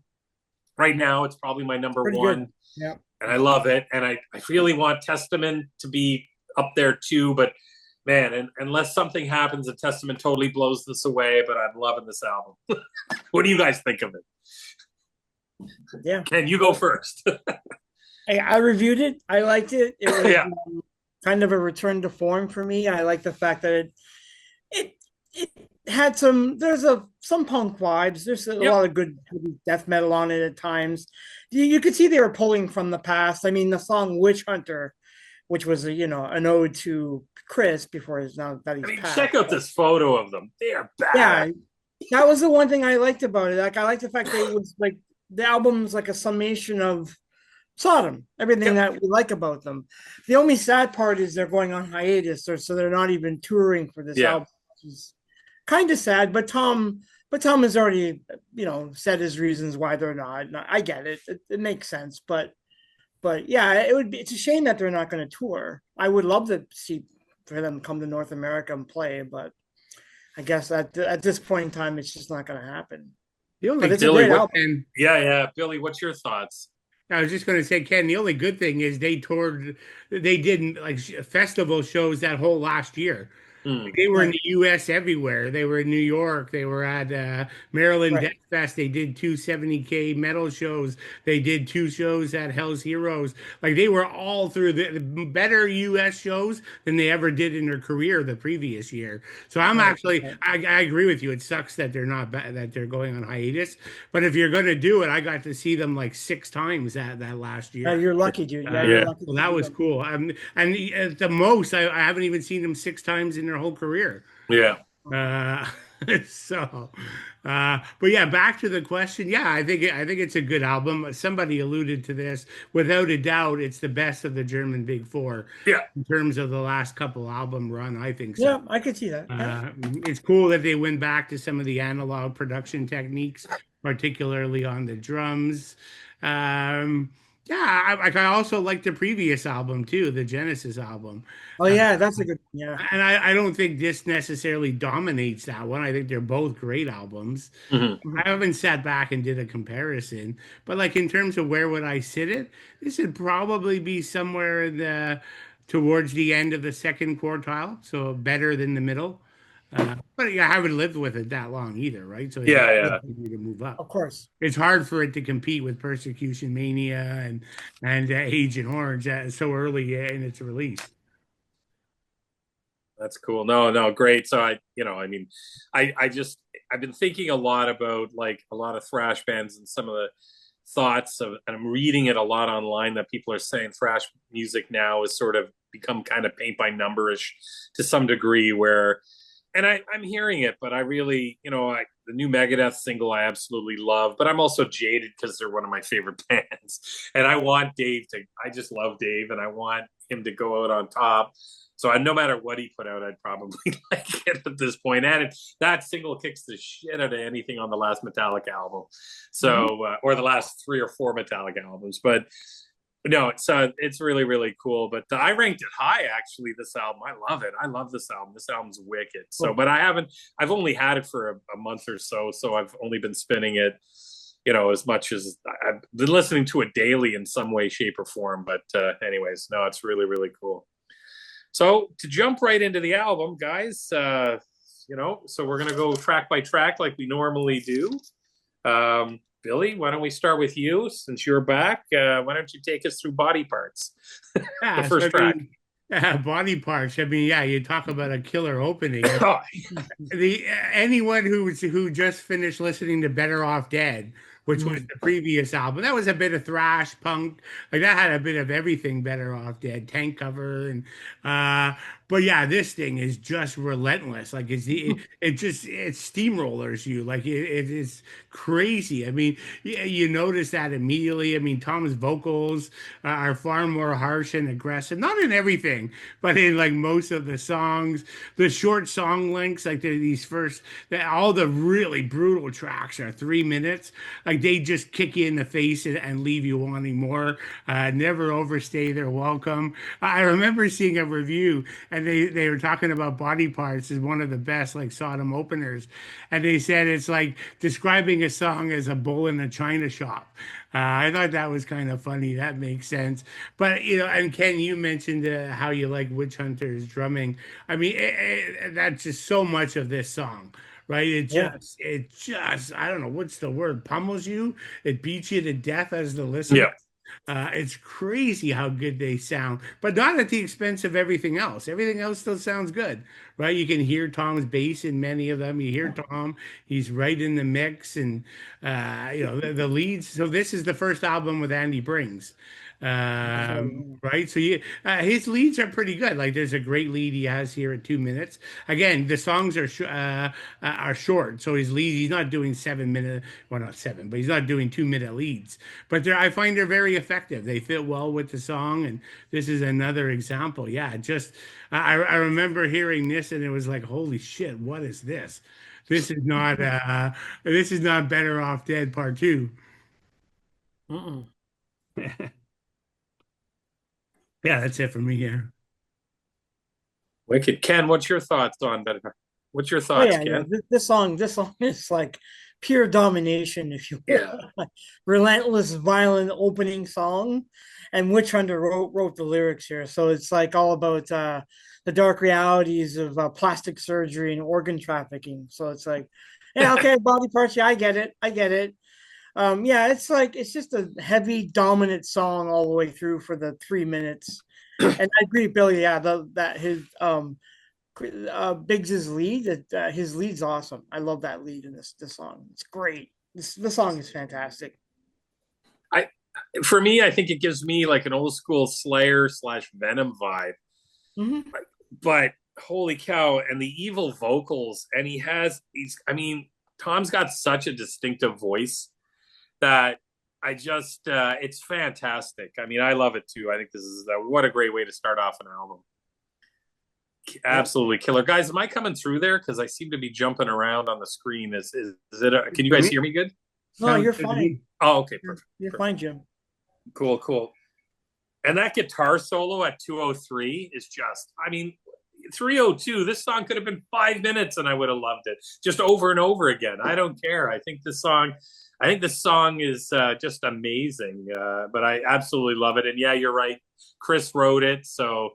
Right now, it's probably my number pretty good. one. Yeah. And I love it. And I really want Testament to be up there too. But Man, and unless something happens, a Testament totally blows this away, but I'm loving this album. What do you guys think of it? Yeah. Ken, you go first. I reviewed it. I liked it. It was Yeah. kind of a return to form for me. I like the fact that it had some punk vibes. There's a Yep. lot of good death metal on it at times. You could see they were pulling from the past. I mean, the song "Witch Hunter," which was an ode to Chris before he's now that he's I mean, passed. check out this photo of them. They are bad. Yeah, that was the one thing I liked about it. Like, I like the fact that it was like the album's like a summation of Sodom, everything that we like about them. The only sad part is they're going on hiatus, so they're not even touring for this album, which is kind of sad. But Tom has already, said his reasons why they're not. I get it; it makes sense. But yeah, it's a shame that they're not going to tour. I would love to see for them come to North America and play, but I guess at this point in time, it's just not going to happen. But it's Billy, a great album. And yeah, Billy, what's your thoughts? I was just going to say, Ken, the only good thing is they did like festival shows that whole last year. They were in the U.S. everywhere. They were in New York. They were at Maryland Death Fest. They did 270K metal shows. They did 2 shows at Hell's Heroes. Like, they were all through the better U.S. shows than they ever did in their career the previous year. So I'm actually, I agree with you. It sucks that they're going on hiatus. But if you're going to do it, I got to see them like 6 times that last year. You're lucky, dude. You're lucky. Well, that was cool. And at the most, I haven't even seen them 6 times in their whole career. Yeah. But yeah, back to the question. Yeah, I think it's a good album. Somebody alluded to this. Without a doubt, it's the best of the German Big Four. Yeah. In terms of the last couple album run, I think so. Yeah, I could see that. It's cool that they went back to some of the analog production techniques, particularly on the drums. Yeah, I also like the previous album too, the Genesis album. Oh yeah, that's a good And I don't think this necessarily dominates that one. I think they're both great albums. Mm-hmm. I haven't sat back and did a comparison, but like in terms of where would I sit it, this would probably be somewhere in towards the end of the second quartile, so better than the middle. But yeah, I haven't lived with it that long either, right? So yeah, to move up. Of course, it's hard for it to compete with Persecution Mania and Agent Orange so early in its release. That's cool. No, great. So I've been thinking a lot about like a lot of thrash bands and some of the thoughts of, and I'm reading it a lot online that people are saying thrash music now has sort of become kind of paint by numberish to some degree where. And I'm hearing it, but I really, the new Megadeth single I absolutely love, but I'm also jaded because they're one of my favorite bands. And I just love Dave and I want him to go out on top. So no matter what he put out, I'd probably like it at this point. And that single kicks the shit out of anything on the last Metallica album. So, or the last 3 or 4 Metallica albums. But no, it's really, really cool. But I ranked it high, actually, this album. I love it. I love this album. This album's wicked. So, but I've only had it for a month or so. So I've only been spinning it, as much as I've been listening to it daily in some way, shape, or form. But anyways, no, it's really, really cool. So to jump right into the album, guys, so we're going to go track by track like we normally do. Billy, why don't we start with you since you're back? Why don't you take us through Body Parts? The first track. Body Parts. I mean, yeah, you talk about a killer opening. Anyone who just finished listening to Better Off Dead, which was the previous album, that was a bit of thrash punk, like that had a bit of everything. Better Off Dead, Tank Cover, and but yeah, this thing is just relentless. Like it steamrollers you. Like it is crazy. I mean, you notice that immediately. I mean, Tom's vocals are far more harsh and aggressive. Not in everything, but in like most of the songs. The short song lengths, like all the really brutal tracks are 3 minutes. Like like they just kick you in the face and leave you wanting more. Never overstay their welcome. I remember seeing a review, and they were talking about Body Parts as one of the best like Sodom openers, and they said it's like describing a song as a bull in a china shop. I thought that was kind of funny. That makes sense. But and Ken, you mentioned how you like Witch Hunters drumming. I mean, that's just so much of this song, right? Yeah, I don't know what's the word, pummels you. It beats you to death as the listener. Yeah. It's crazy how good they sound, but not at the expense of everything else. Everything else still sounds good, right? You can hear Tom's bass in many of them. You hear Tom, he's right in the mix, and the leads. So this is the first album with Andy Brings, that's right. Yeah. right? So his leads are pretty good. Like there's a great lead he has here at 2 minutes. Again, the songs are short, so his lead he's not doing 7 minute, well not seven, but he's not doing 2 minute leads. But I find they're very effective. They fit well with the song, and this is another example. Yeah, just I remember hearing this, and it was like, holy shit, what is this? This is not Better Off Dead Part Two. Mm-mm. Yeah, that's it for me here. Wicked. Ken, what's your thoughts on Better? What's your Oh thoughts, yeah, yeah. Ken? This song is like pure domination, if you Yeah. will. Relentless, violent opening song, and Witch Hunter wrote the lyrics here. So it's like all about the dark realities of plastic surgery and organ trafficking. So it's like, yeah, okay, body parts. Yeah, I get it. I get it. Yeah, it's like it's just a heavy, dominant song all the way through for the 3 minutes. And I agree, Billy. Yeah, that his Biggs's lead. His lead's awesome. I love that lead in this song. It's great. This song is fantastic. I for me, I think it gives me like an old school Slayer slash Venom vibe. Hmm. But holy cow, and the evil vocals, and I mean, Tom's got such a distinctive voice that it's fantastic. I mean, I love it too. I think this is what a great way to start off an album. Yeah. Absolutely killer. Guys, am I coming through there? Because I seem to be jumping around on the screen. Is it can you For guys me, hear me good? No, sounds you're good to fine. me. Oh, okay, You're, perfect. you're Perfect. fine, Jim. Cool. And that guitar solo at 2:03 is just, I mean, 3:02, this song could have been 5 minutes and I would have loved it just over and over again. I don't care. I think this song is just amazing. But I absolutely love it. And yeah, you're right. Chris wrote it. So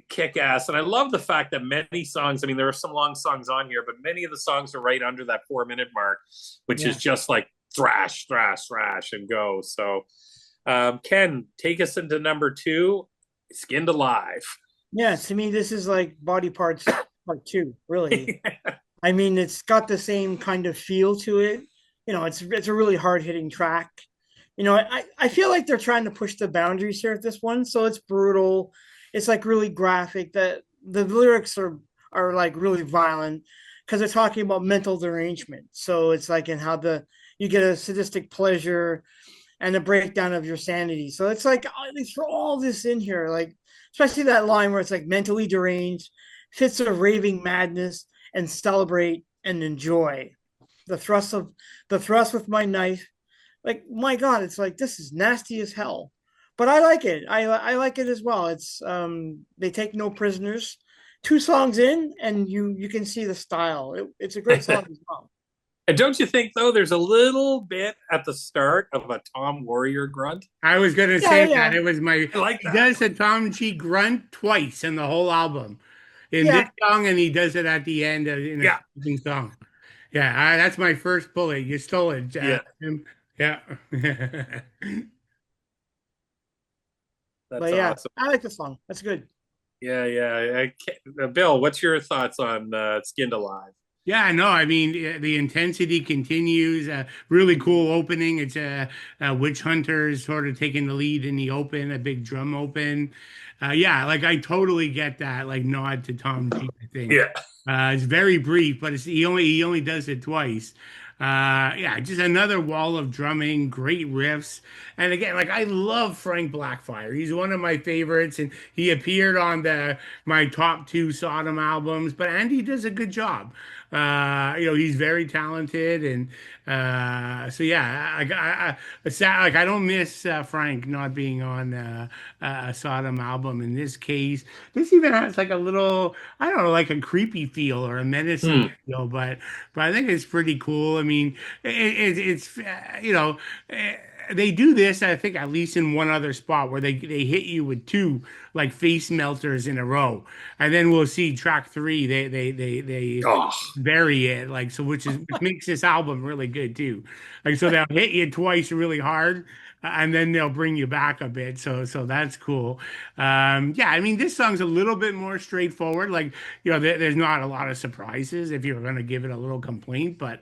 kick ass. And I love the fact that many songs, I mean, there are some long songs on here, but many of the songs are right under that 4 minute mark, which Yeah. is just like thrash, thrash, thrash, and go. So, Ken, take us into number two, Skinned Alive. Yeah, to me, this is like Body Parts Part Two, really. I mean, it's got the same kind of feel to it. It's a really hard hitting track. I feel like they're trying to push the boundaries here at this one. So it's brutal. It's like really graphic. The lyrics are like really violent because they're talking about mental derangement. So it's like in how you get a sadistic pleasure and a breakdown of your sanity. So it's like they throw all this in here, like especially that line where it's like mentally deranged, fits of raving madness, and celebrate and enjoy. The thrust with my knife. Like my God, it's like this is nasty as hell. But I like it. I like it as well. It's they take no prisoners. 2 songs in, and you can see the style. It's a great song as well. And don't you think, though, there's a little bit at the start of a Tom Warrior grunt? I was gonna Yeah, say yeah, that it was my. I like He that. does a Tom G grunt twice in the whole album, in this yeah. song, and he does it at the end in a Yeah. closing song. Yeah, that's my first bullet. You stole it, Yeah. Jim. Yeah. That's But yeah, awesome. I like the song. That's good. Yeah. Bill, what's your thoughts on Skinned Alive? Yeah, no, I mean the intensity continues. Really cool opening. It's Witch Hunters sort of taking the lead in the open, a big drum open. Yeah, like I totally get that, like nod to Tom G, I think. Yeah. It's very brief, but he only does it twice. Yeah, just another wall of drumming, great riffs. And again, like I love Frank Blackfire. He's one of my favorites, and he appeared on the my top two Sodom albums. But Andy does a good job. He's very talented, and so yeah, like I don't miss Frank not being on a Sodom album. In this case, this even has like a little, I don't know, like a creepy feel or a menacing Hmm. feel, but I think it's pretty cool. I mean, it's they do this, I think, at least in one other spot where they hit you with two like face melters in a row, and then we'll see track three. They Oh, vary it like so, which makes this album really good too. Like so, they'll hit you twice really hard. And then they'll bring you back a bit, so that's cool. Yeah, I mean this song's a little bit more straightforward. Like there's not a lot of surprises if you're going to give it a little complaint, but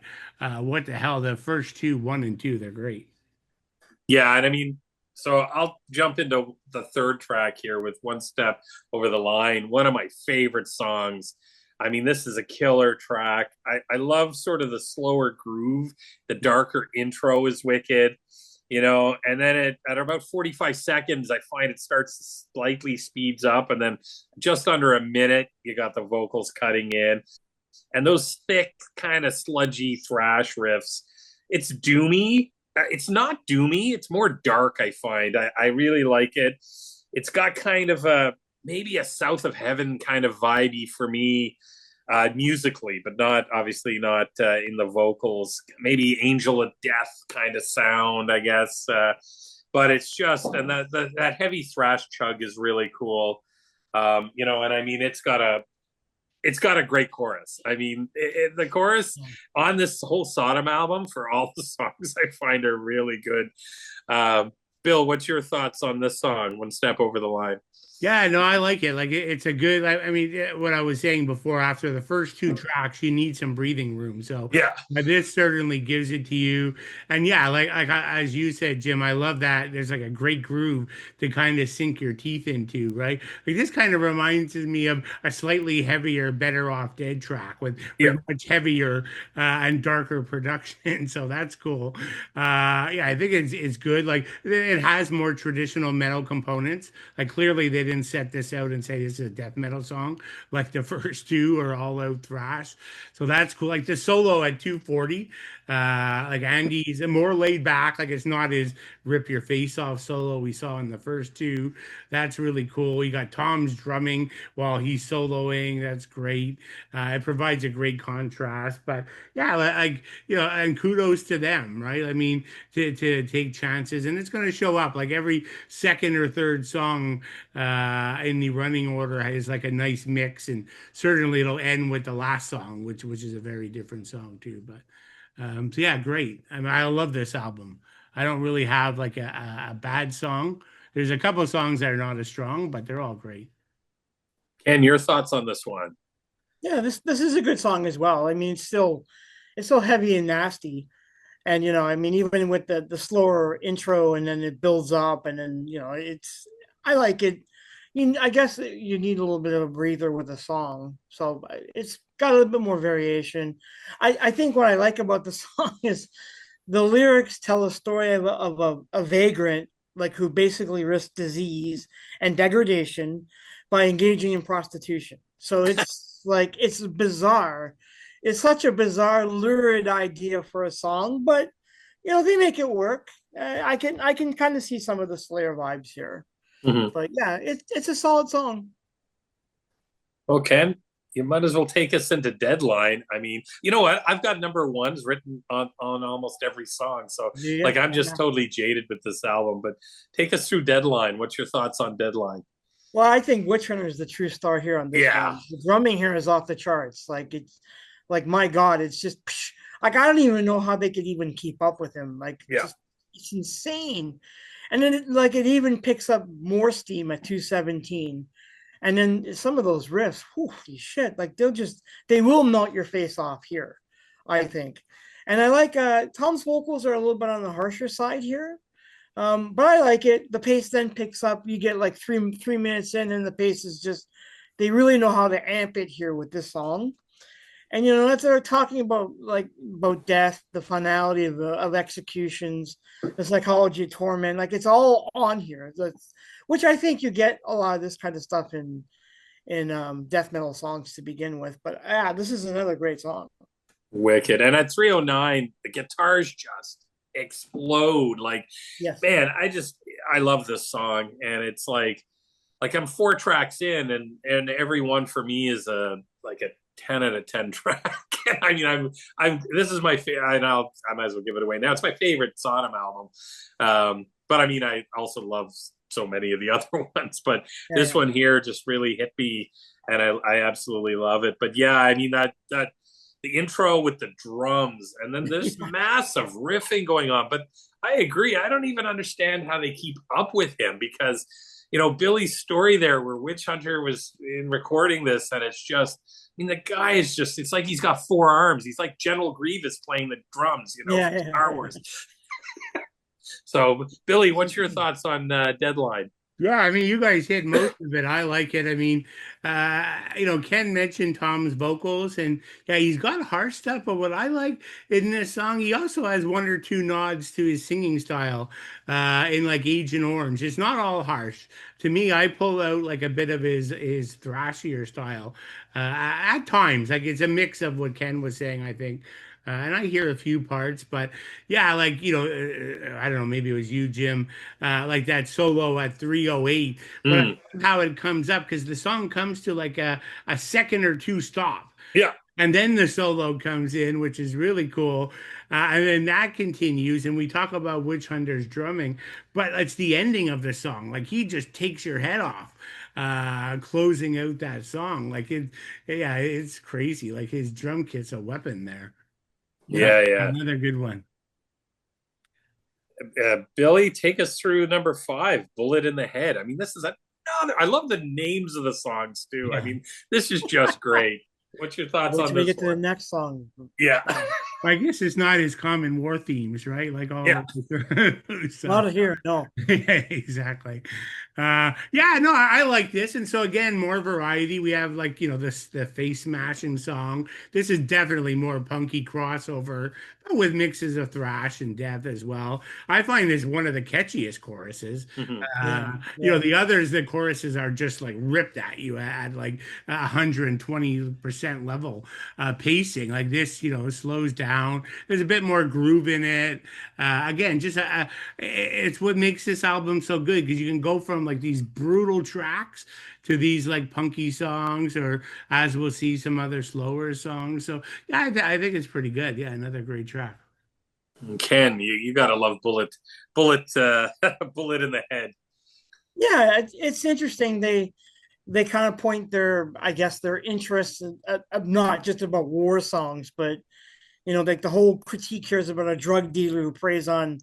what the hell? The first two, one and two, they're great. yeah, and I mean, so I'll jump into the third track here with One Step Over the Line, one of my favorite songs. I mean, this is a killer track. I love sort of the slower groove. The darker intro is wicked, and then at about 45 seconds, I find it starts slightly speeds up, and then just under a minute, you got the vocals cutting in, and those thick, kind of sludgy thrash riffs. It's doomy. It's not doomy. It's more dark. I find. I really like it. It's got kind of a maybe a South of Heaven kind of vibey for me, musically, but not obviously not in the vocals. Maybe Angel of Death kind of sound, I guess. But it's just and that heavy thrash chug is really cool. And I mean it's got a great chorus. I mean, the chorus on this whole Sodom album for all the songs I find are really good. Bill, what's your thoughts on this song, One Step Over the Line? Yeah, no, I like it. Like it's a good. I mean, what I was saying before, after the first two tracks, you need some breathing room. So Yeah. this certainly gives it to you. And yeah, as you said, Jim, I love that. There's like a great groove to kind of sink your teeth into, right? Like this kind of reminds me of a slightly heavier, Better Off Dead track with Yeah. much heavier and darker production. So that's cool. Yeah, I think it's good. Like it has more traditional metal components. Like clearly they didn't set this out and say this is a death metal song like the first two are all out thrash. So that's cool. Like the solo at 240, like Andy's more laid back. Like it's not his rip your face off solo we saw in the first two. That's really cool. You got Tom's drumming while he's soloing. That's great. It provides a great contrast. But yeah, and kudos to them, right? I mean, to take chances, and it's going to show up like every second or third song in the running order is like a nice mix, and certainly it'll end with the last song, which is a very different song too. But so yeah, great. I mean, I love this album. I don't really have like a bad song. There's a couple of songs that are not as strong, but they're all great. Ken, your thoughts on this one? Yeah, this is a good song as well. I mean, it's still heavy and nasty. And I mean, even with the slower intro and then it builds up and then it's I like it. I guess you need a little bit of a breather with a song, so it's got a little bit more variation. I think what I like about the song is the lyrics tell a story of a vagrant like who basically risked disease and degradation by engaging in prostitution. So it's like it's bizarre. It's such a bizarre, lurid idea for a song, but they make it work. I can kind of see some of the Slayer vibes here, Mm-hmm. but yeah, it's a solid song. Well, Ken, you might as well take us into Deadline. I mean, you know what? I've got number ones written on almost every song. So, Yeah, like, I'm just yeah. totally jaded with this album. But take us through Deadline. What's your thoughts on Deadline? Well, I think Witch Hunter is the true star here on this Yeah. one. The drumming here is off the charts. Like it's like my God, it's just like I don't even know how they could even keep up with him. Like Yeah. just it's insane. And then it even picks up more steam at 217. And then some of those riffs, holy shit, like they will melt your face off here, I think. And I like Tom's vocals are a little bit on the harsher side here. But I like it. The pace then picks up. You get like three minutes in, and the pace is just they really know how to amp it here with this song. And they're talking about about death, the finality of executions, the psychology of torment. Like it's all on here. Which I think you get a lot of this kind of stuff in death metal songs to begin with. But this is another great song. Wicked. And at 309, the guitars just explode. Like, Yes. man, I love this song. And it's like I'm 4 tracks in, and every one for me is a 10 out of 10 track. I mean, this is my favorite. I might as well give it away now. It's my favorite Sodom album. But I mean, I also love so many of the other ones, but this one here just really hit me, and I absolutely love it. But yeah, I mean that the intro with the drums, and then this massive riffing going on. But I agree. I don't even understand how they keep up with him, because Billy's story there, where Witch Hunter was in recording this, and it's just, I mean, the guy is just, it's like he's got 4 arms. He's like General Grievous playing the drums, from Star Wars. So, Billy, what's your thoughts on Deadline? Yeah, I mean, you guys hit most of it. I like it. I mean, Ken mentioned Tom's vocals, and yeah, he's got harsh stuff. But what I like in this song, he also has 1 or 2 nods to his singing style, in like Agent Orange. It's not all harsh. To me, I pull out like a bit of his thrashier style at times. Like it's a mix of what Ken was saying, I think. And I hear a few parts, but yeah, like, I don't know, maybe it was you, Jim, like that solo at 308, but how it comes up, because the song comes to like a second or 2 stop. Yeah. And then the solo comes in, which is really cool. And then that continues, and we talk about Witch Hunter's drumming, but it's the ending of the song. Like he just takes your head off, closing out that song. Like it's crazy. Like his drum kit's a weapon there. Yeah. Another good one. Billy, take us through number 5, Bullet in the Head. I mean, this is another, I love the names of the songs too. Yeah. I mean, this is just greret. What's your thoughts on this? We get to the next song. Yeah. I guess it's not as common war themes, right? Like all not a here, no. Yeah, exactly. No, I like this. And so again, more variety. We have like, the face smashing song. This is definitely more punky crossover, but with mixes of thrash and death as well. I find this one of the catchiest choruses. The others, the choruses are just like ripped at you at like 120% level pacing. Like this, slows down. There's a bit more groove in it. Again, just it's what makes this album so good, because you can go from like these brutal tracks to these like punky songs, or as we'll see, some other slower songs. So yeah, I think it's pretty good. Yeah, another great track. Ken, you gotta love Bullet Bullet in the Head. Yeah, it's interesting. They kind of point their interest of not just about war songs, but like the whole critique here is about a drug dealer who preys on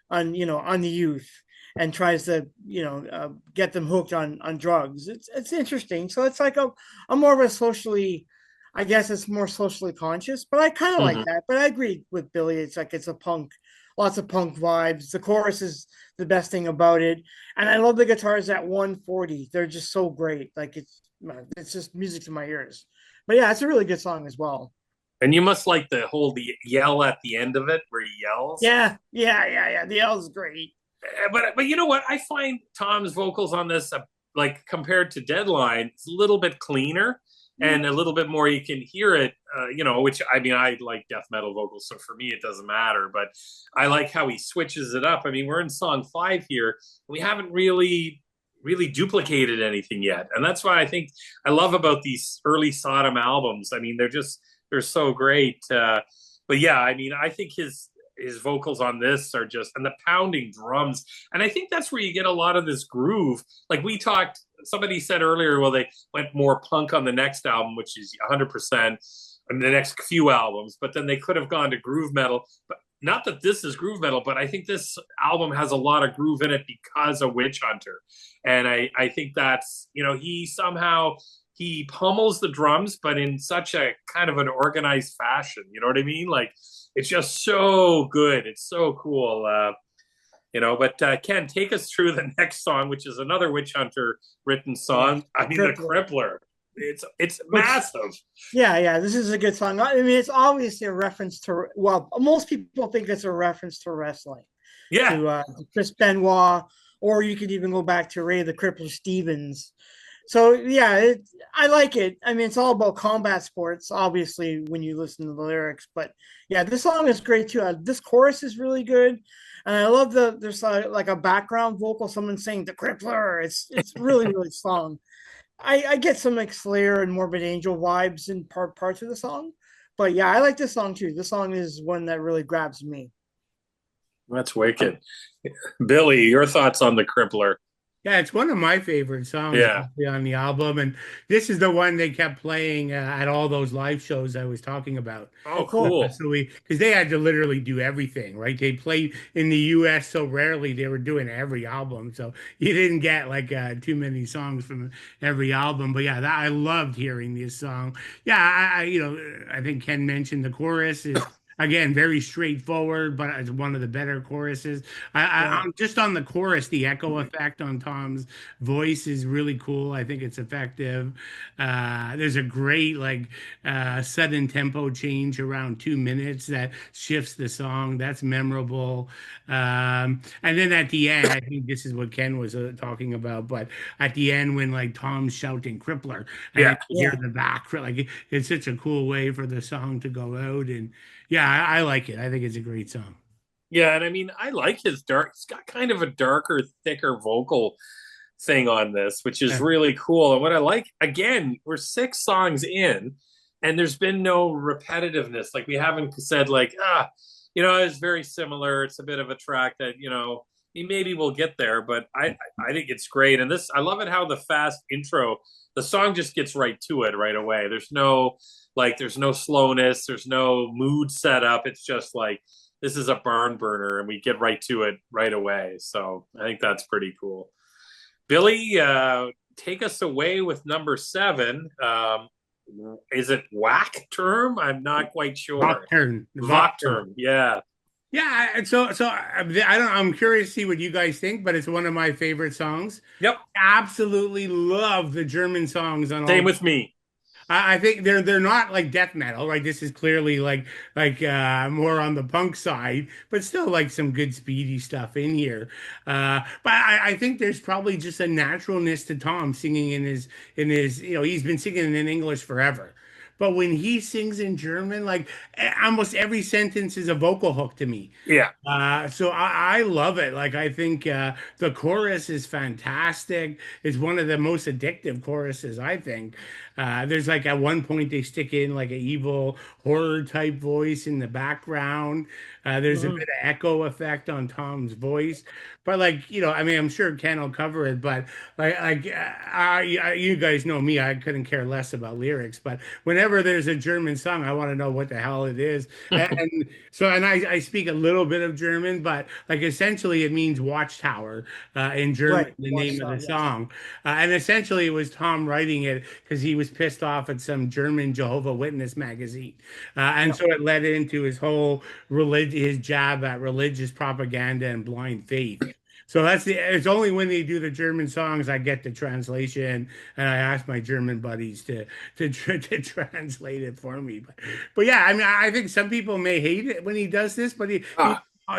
the youth and tries to get them hooked on drugs. It's interesting. So it's like a more of a socially, I guess it's more socially conscious, but I kind of like that. But I agree with Billy. It's like it's lots of punk vibes. The chorus is the best thing about it, and I love the guitars at 140. They're just so great. Like it's just music to my ears. But yeah, it's a really good song as well. And you must like the yell at the end of it, where he yells. Yeah. The yell is great. But you know what? I find Tom's vocals on this, like compared to Deadline, it's a little bit cleaner and a little bit more. You can hear it, which I mean, I like death metal vocals, so for me it doesn't matter. But I like how he switches it up. I mean, we're in song 5 here. We haven't really duplicated anything yet, and that's why I think I love about these early Sodom albums. I mean, they're so great. But yeah, I mean, I think his vocals on this are just, and the pounding drums. And I think that's where you get a lot of this groove. Like somebody said earlier, well, they went more punk on the next album, which is 100%, and the next few albums, but then they could have gone to groove metal. But not that this is groove metal, but I think this album has a lot of groove in it because of Witch Hunter. And I think that's, he pummels the drums, but in such a kind of an organized fashion. You know what I mean? Like, it's just so good. It's so cool. But Ken, take us through the next song, which is another Witch Hunter written song. I mean, The Crippler. it's massive. Yeah, this is a good song. I mean, it's obviously a reference to, well, most people think it's a reference to wrestling, Yeah. to Chris Benoit, or you could even go back to Ray the Crippler Stevens. So yeah, I like it. I mean, it's all about combat sports, obviously, when you listen to the lyrics. But yeah, this song is great too. This chorus is really good, and I love there's like a background vocal, someone saying the Crippler. It's really strong. I get some like Slayer and Morbid Angel vibes in parts of the song, but yeah, I like this song too. This song is one that really grabs me. That's wicked. Billy, your thoughts on the Crippler? Yeah, it's one of my favorite songs Yeah. actually on the album, and this is the one they kept playing at all those live shows I was talking about. Oh, cool. So because they had to literally do everything, right? They played in the U.S. so rarely; they were doing every album, so you didn't get like too many songs from every album. But yeah, I loved hearing this song. Yeah, I think Ken mentioned the chorus is. Again, very straightforward, but it's one of the better choruses. I'm just on the chorus, the echo effect on Tom's voice is really cool. I think it's effective. There's a great sudden tempo change around 2 minutes that shifts the song. That's memorable. And then at the end, I think this is what Ken was talking about. But at the end, when like Tom's shouting "Crippler," and then you hear the back, like it's such a cool way for the song to go out. And yeah, I like it. I think it's a great song. Yeah, and I mean, I like his dark. He's got kind of a darker, thicker vocal thing on this, which is really cool. And what I like, again, we're 6 songs in, and there's been no repetitiveness. Like we haven't said like, it's very similar. It's a bit of a track that maybe we'll get there, but I think it's great. And this, I love it how the fast intro, the song just gets right to it right away. There's no slowness. There's no mood set up. It's just like, this is a barn burner and we get right to it right away. So I think that's pretty cool. Billy, take us away with number 7. Is it whack term? I'm not quite sure. Whack term. Yeah. Yeah, and so I don't. I'm curious to see what you guys think, but it's one of my favorite songs. Yep. Absolutely love the German songs on all. Same with me. I think they're not like death metal, right? This is clearly like more on the punk side, but still like some good speedy stuff in here. But I think there's probably just a naturalness to Tom singing in his he's been singing in English forever. But when he sings in German, like almost every sentence is a vocal hook to me. Yeah. So I love it. Like I think the chorus is fantastic. It's one of the most addictive choruses, I think. There's like at one point they stick in like an evil horror type voice in the background. There's a bit of echo effect on Tom's voice, but I mean, I'm sure Ken will cover it. But you guys know me, I couldn't care less about lyrics. But whenever there's a German song, I want to know what the hell it is. And I speak a little bit of German, but like essentially it means watchtower in German, right, the name of the song. And essentially it was Tom writing it because he was pissed off at some German Jehovah Witness magazine. So it led into his whole his jab at religious propaganda and blind faith. So it's only when they do the German songs I get the translation, and I ask my German buddies to translate it for me. But yeah, I mean, I think some people may hate it when he does this, but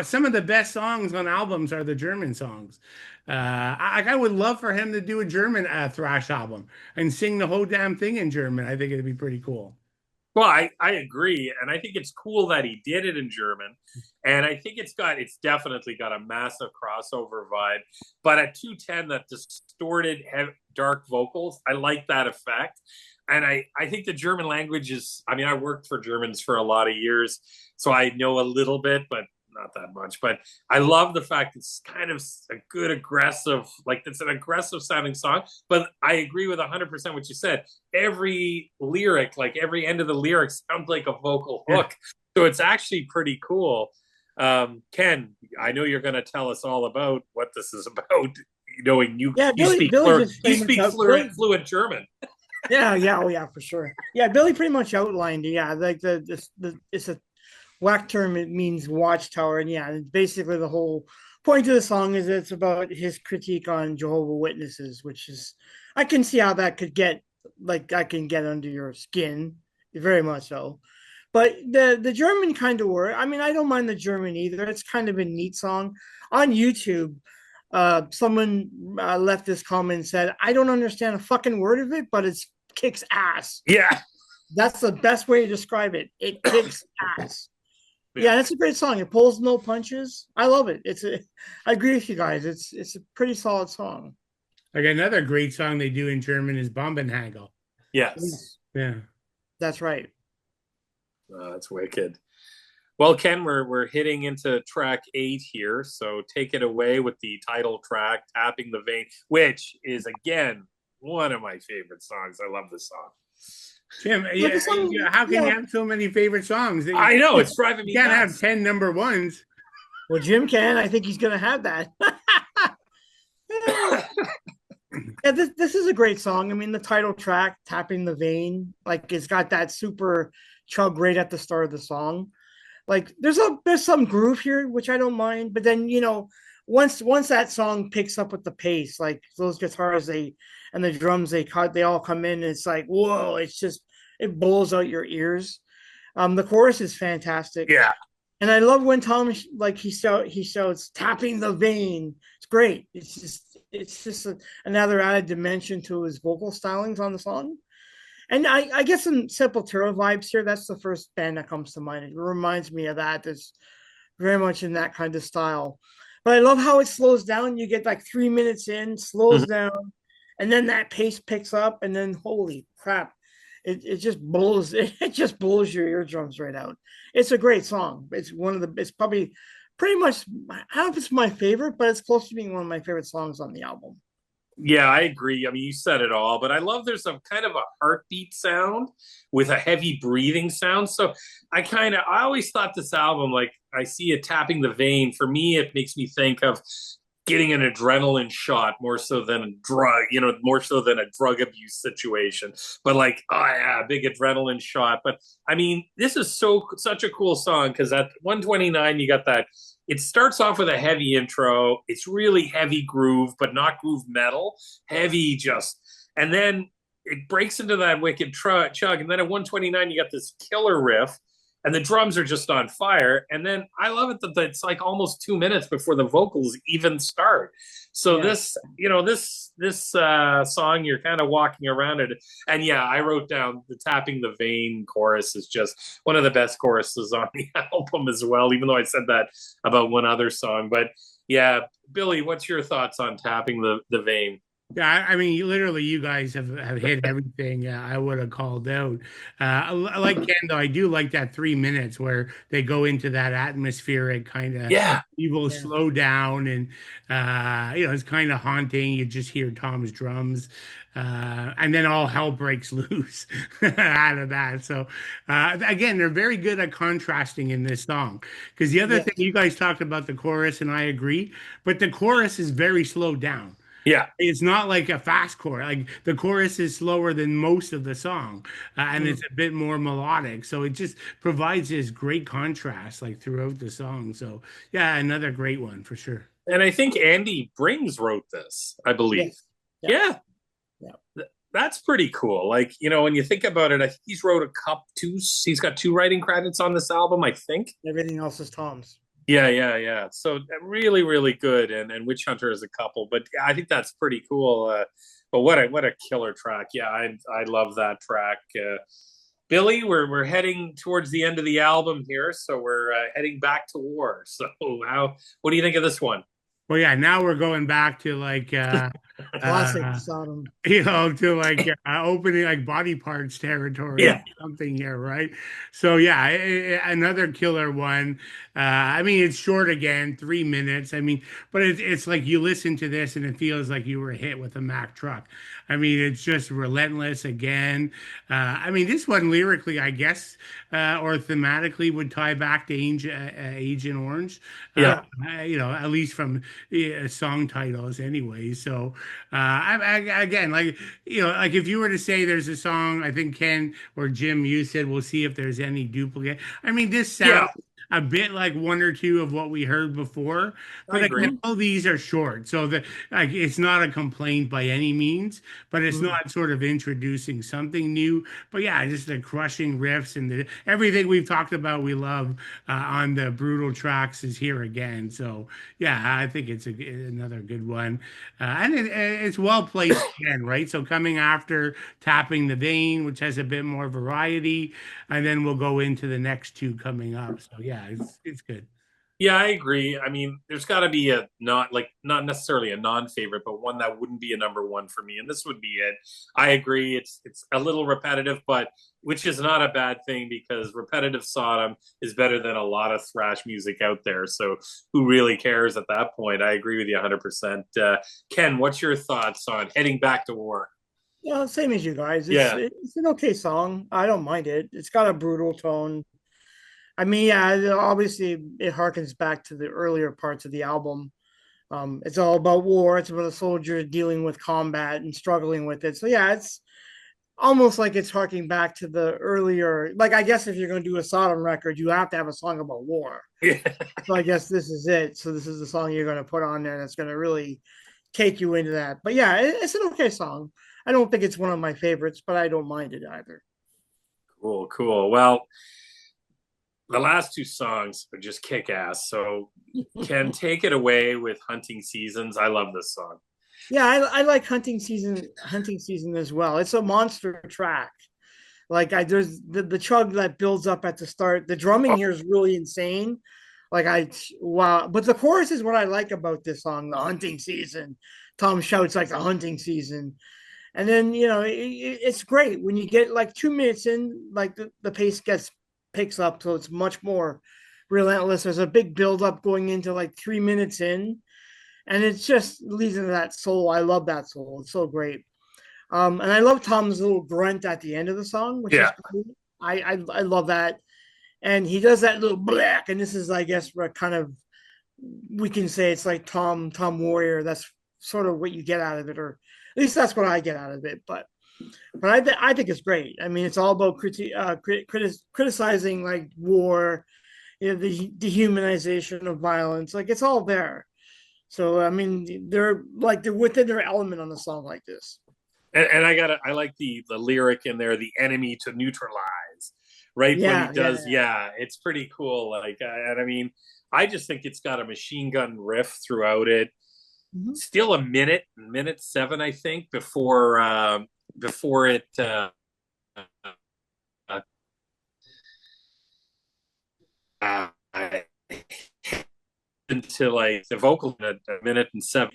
some of the best songs on albums are the German songs. I would love for him to do a German thrash album and sing the whole damn thing in German. I think it'd be pretty cool. Well, I agree, and I think it's cool that he did it in German, and I think it's definitely got a massive crossover vibe. But at 2:10, that distorted, dark vocals, I like that effect, and I think the German language is. I mean, I worked for Germans for a lot of years, so I know a little bit, but not that much. But I love the fact it's kind of a good aggressive, like it's an aggressive sounding song. But I agree with 100% what you said. Every lyric, like every end of the lyric sounds like a vocal hook. So it's actually pretty cool. Ken, I know you're going to tell us all about what this is about, knowing you speak fluent German. Yeah, for sure. Yeah, Billy pretty much outlined. Yeah, like it's a whack term. It means watchtower, and yeah, basically the whole point of the song is it's about his critique on Jehovah Witnesses, which is I can see how that could get like I can get under your skin, very much so. But the German kind of word, I mean, I don't mind the German either. It's kind of a neat song. On YouTube, someone left this comment and said, I don't understand a fucking word of it, but it kicks ass. Yeah. That's the best way to describe it. It kicks ass. Yeah, it's a great song. It pulls no punches. I love it. I agree with you guys. It's a pretty solid song. Like another great song they do in German is Bombenhagel. Yes. Yeah. That's right. That's wicked. Well, Ken, we're hitting into track 8 here, so take it away with the title track, "Tapping the Vein," which is again one of my favorite songs. I love this song. Jim, how can you have so many favorite songs? I know, it's driving me nuts. You can't nuts. have 10 number ones. Well, Jim can. I think he's going to have that. Yeah, this is a great song. I mean, the title track, "Tapping the Vein," like it's got that super chug right at the start of the song. Like there's some groove here, which I don't mind, but then once that song picks up with the pace, like those guitars and the drums they all come in, and it's like, whoa, it blows out your ears. The chorus is fantastic. Yeah. And I love when Tom he shouts "tapping the vein." It's great. It's just another added dimension to his vocal stylings on the song. And I get some Sepultura vibes here. That's the first band that comes to mind. It reminds me of that. It's very much in that kind of style. But I love how it slows down. You get like 3 minutes in, slows down, and then that pace picks up, and then holy crap, it just blows your eardrums right out. It's a great song. It's probably pretty much, I don't know if it's my favorite, but it's close to being one of my favorite songs on the album. Yeah, I agree. I mean, you said it all, but I love there's some kind of a heartbeat sound with a heavy breathing sound. So I always thought this album, like I see it tapping the vein. For me, it makes me think of getting an adrenaline shot more so than a drug, more so than a drug abuse situation. But like, oh yeah, big adrenaline shot. But I mean, this is such a cool song because at 129, you got that. It starts off with a heavy intro. It's really heavy groove, but not groove metal. Heavy and then it breaks into that wicked chug. And then at 129, you got this killer riff, and the drums are just on fire. And then I love it that it's like almost 2 minutes before the vocals even start. So this song, you're kind of walking around it. And yeah, I wrote down the "Tapping the Vein" chorus is just one of the best choruses on the album as well, even though I said that about one other song. But yeah, Billy, what's your thoughts on "Tapping the Vein"? Yeah, I mean, literally, you guys have hit everything I would have called out. I like Ken, though. I do like that 3 minutes where they go into that atmospheric kind of evil slow down, and it's kind of haunting. You just hear Tom's drums, and then all hell breaks loose out of that. So again, they're very good at contrasting in this song. Because the other thing you guys talked about the chorus, and I agree, but the chorus is very slowed down. Yeah, it's not like a fast chorus. Like the chorus is slower than most of the song, and it's a bit more melodic. So it just provides this great contrast, like throughout the song. So yeah, another great one for sure. And I think Andy Brings wrote this, I believe. Yes. Yeah. That's pretty cool. Like, when you think about it, I think he's he's got 2 writing credits on this album, I think. Everything else is Tom's. Yeah. So really, really good. And Witch Hunter is a couple, but yeah, I think that's pretty cool. But what a killer track. Yeah, I love that track. Billy, we're heading towards the end of the album here, so we're heading back to war. So what do you think of this one? Well, yeah, now we're going back to like classic Sodom, to like opening like body parts territory, something here, right? So yeah, another killer one. I mean, it's short again, 3 minutes. I mean, but it's like you listen to this and it feels like you were hit with a Mack truck. I mean, it's just relentless again. I mean, this one lyrically, I guess, or thematically would tie back to Agent Orange. At least from song titles anyway. So again, like if you were to say there's a song, I think Ken or Jim, you said we'll see if there's any duplicate. I mean, this sounds a bit like one or two of what we heard before. I But agree. again, all these are short, so that like it's not a complaint by any means, but it's Mhm. not sort of introducing something new. But yeah, just the crushing riffs and everything we've talked about, we love on the brutal tracks is here again. So yeah, I think it's another good one, and it's well placed again, right? So coming after tapping the vein, which has a bit more variety, and then we'll go into the next two coming up. So yeah, it's good. Yeah, I agree. I mean, there's got to be a not necessarily a non-favorite, but one that wouldn't be a number one for me, and this would be it. I agree. It's a little repetitive, but which is not a bad thing because repetitive Sodom is better than a lot of thrash music out there. So who really cares at that point? I agree with you 100%. Ken, what's your thoughts on heading back to war? Yeah, same as you guys. It's Yeah, it's an okay song. I don't mind it. It's got a brutal tone. I mean, yeah, obviously it harkens back to the earlier parts of the album. It's all about war. It's about a soldier dealing with combat and struggling with it. So yeah, it's almost like it's harking back to the earlier. Like I guess if you're going to do a Sodom record, you have to have a song about war. yeah. So I guess this is it. So this is the song you're going to put on there that's going to really take you into that. But yeah, it's an okay song. I don't think it's one of my favorites, but I don't mind it either. Cool, cool. Well, the last two songs are just kick ass. So Ken, take it away with Hunting Seasons. I love this song. Yeah, I like hunting season as well. It's a monster track. Like I there's the chug that builds up at the start. The drumming Oh, here is really insane. Like I wow, but the chorus is what I like about this song, the hunting season. Tom shouts like the hunting season. And then it's great when you get like 2 minutes in, like the pace picks up, so it's much more relentless. There's a big build up going into like 3 minutes in, and it just leads into that soul. I love that soul. It's so great. And I love Tom's little grunt at the end of the song, which is yeah. great. I love that, and he does that little black, and this is I guess what kind of we can say it's like Tom Warrior. That's sort of what you get out of it, or at least that's what I get out of it. But I think it's great. I mean, it's all about criticizing like war, the dehumanization of violence. Like it's all there. So I mean, they're within their element on a song like this. And I like the lyric in there, the enemy to neutralize, right? When he Yeah, yeah, does, yeah, it's pretty cool. Like, and I mean, I just think it's got a machine gun riff throughout it. yeah. Still a minute seven, I think, before it uh, into like the vocal in a minute and seven.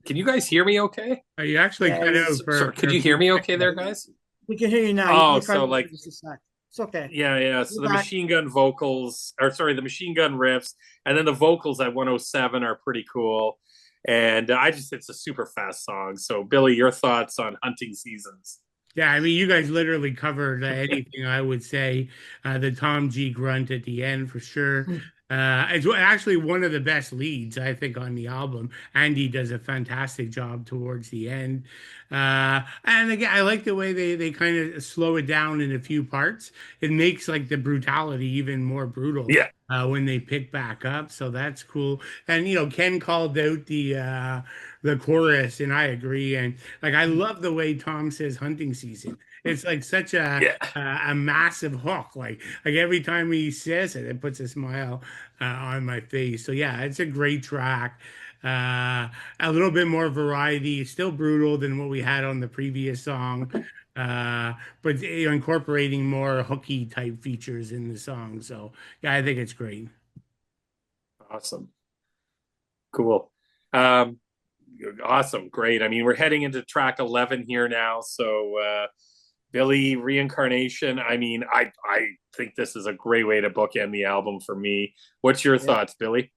Can you guys hear me okay? You actually Yeah, cut out Sorry, for could a you hear few me okay seconds. there, guys? we can hear you now. Oh, You cut so out for like just a sec. It's okay. yeah, yeah. You're So the back. machine gun vocals, or sorry, the machine gun riffs, and then the vocals at 107 are pretty cool. And I just, it's a super fast song. So, Billy, your thoughts on Hunting Seasons? Yeah, I mean, you guys literally covered anything I would say. The Tom G grunt at the end for sure. It's actually one of the best leads, I think, on the album. Andy does a fantastic job towards the end. And again, I like the way they kind of slow it down in a few parts. It makes like the brutality even more brutal Yeah, when they pick back up. So that's cool. And Ken called out the chorus, and I agree. And like I love the way Tom says hunting season. It's like such yeah. a massive hook. Like every time he says it, it puts a smile on my face. So yeah, it's a great track. A little bit more variety, still brutal than what we had on the previous song, but incorporating more hooky type features in the song. So yeah, I think it's great. Awesome. Cool. Um, awesome. Great. I mean, we're heading into track 11 here now. So, Billy, Reincarnation. I mean, I think this is a great way to bookend the album for me. What's your Yeah. thoughts, Billy?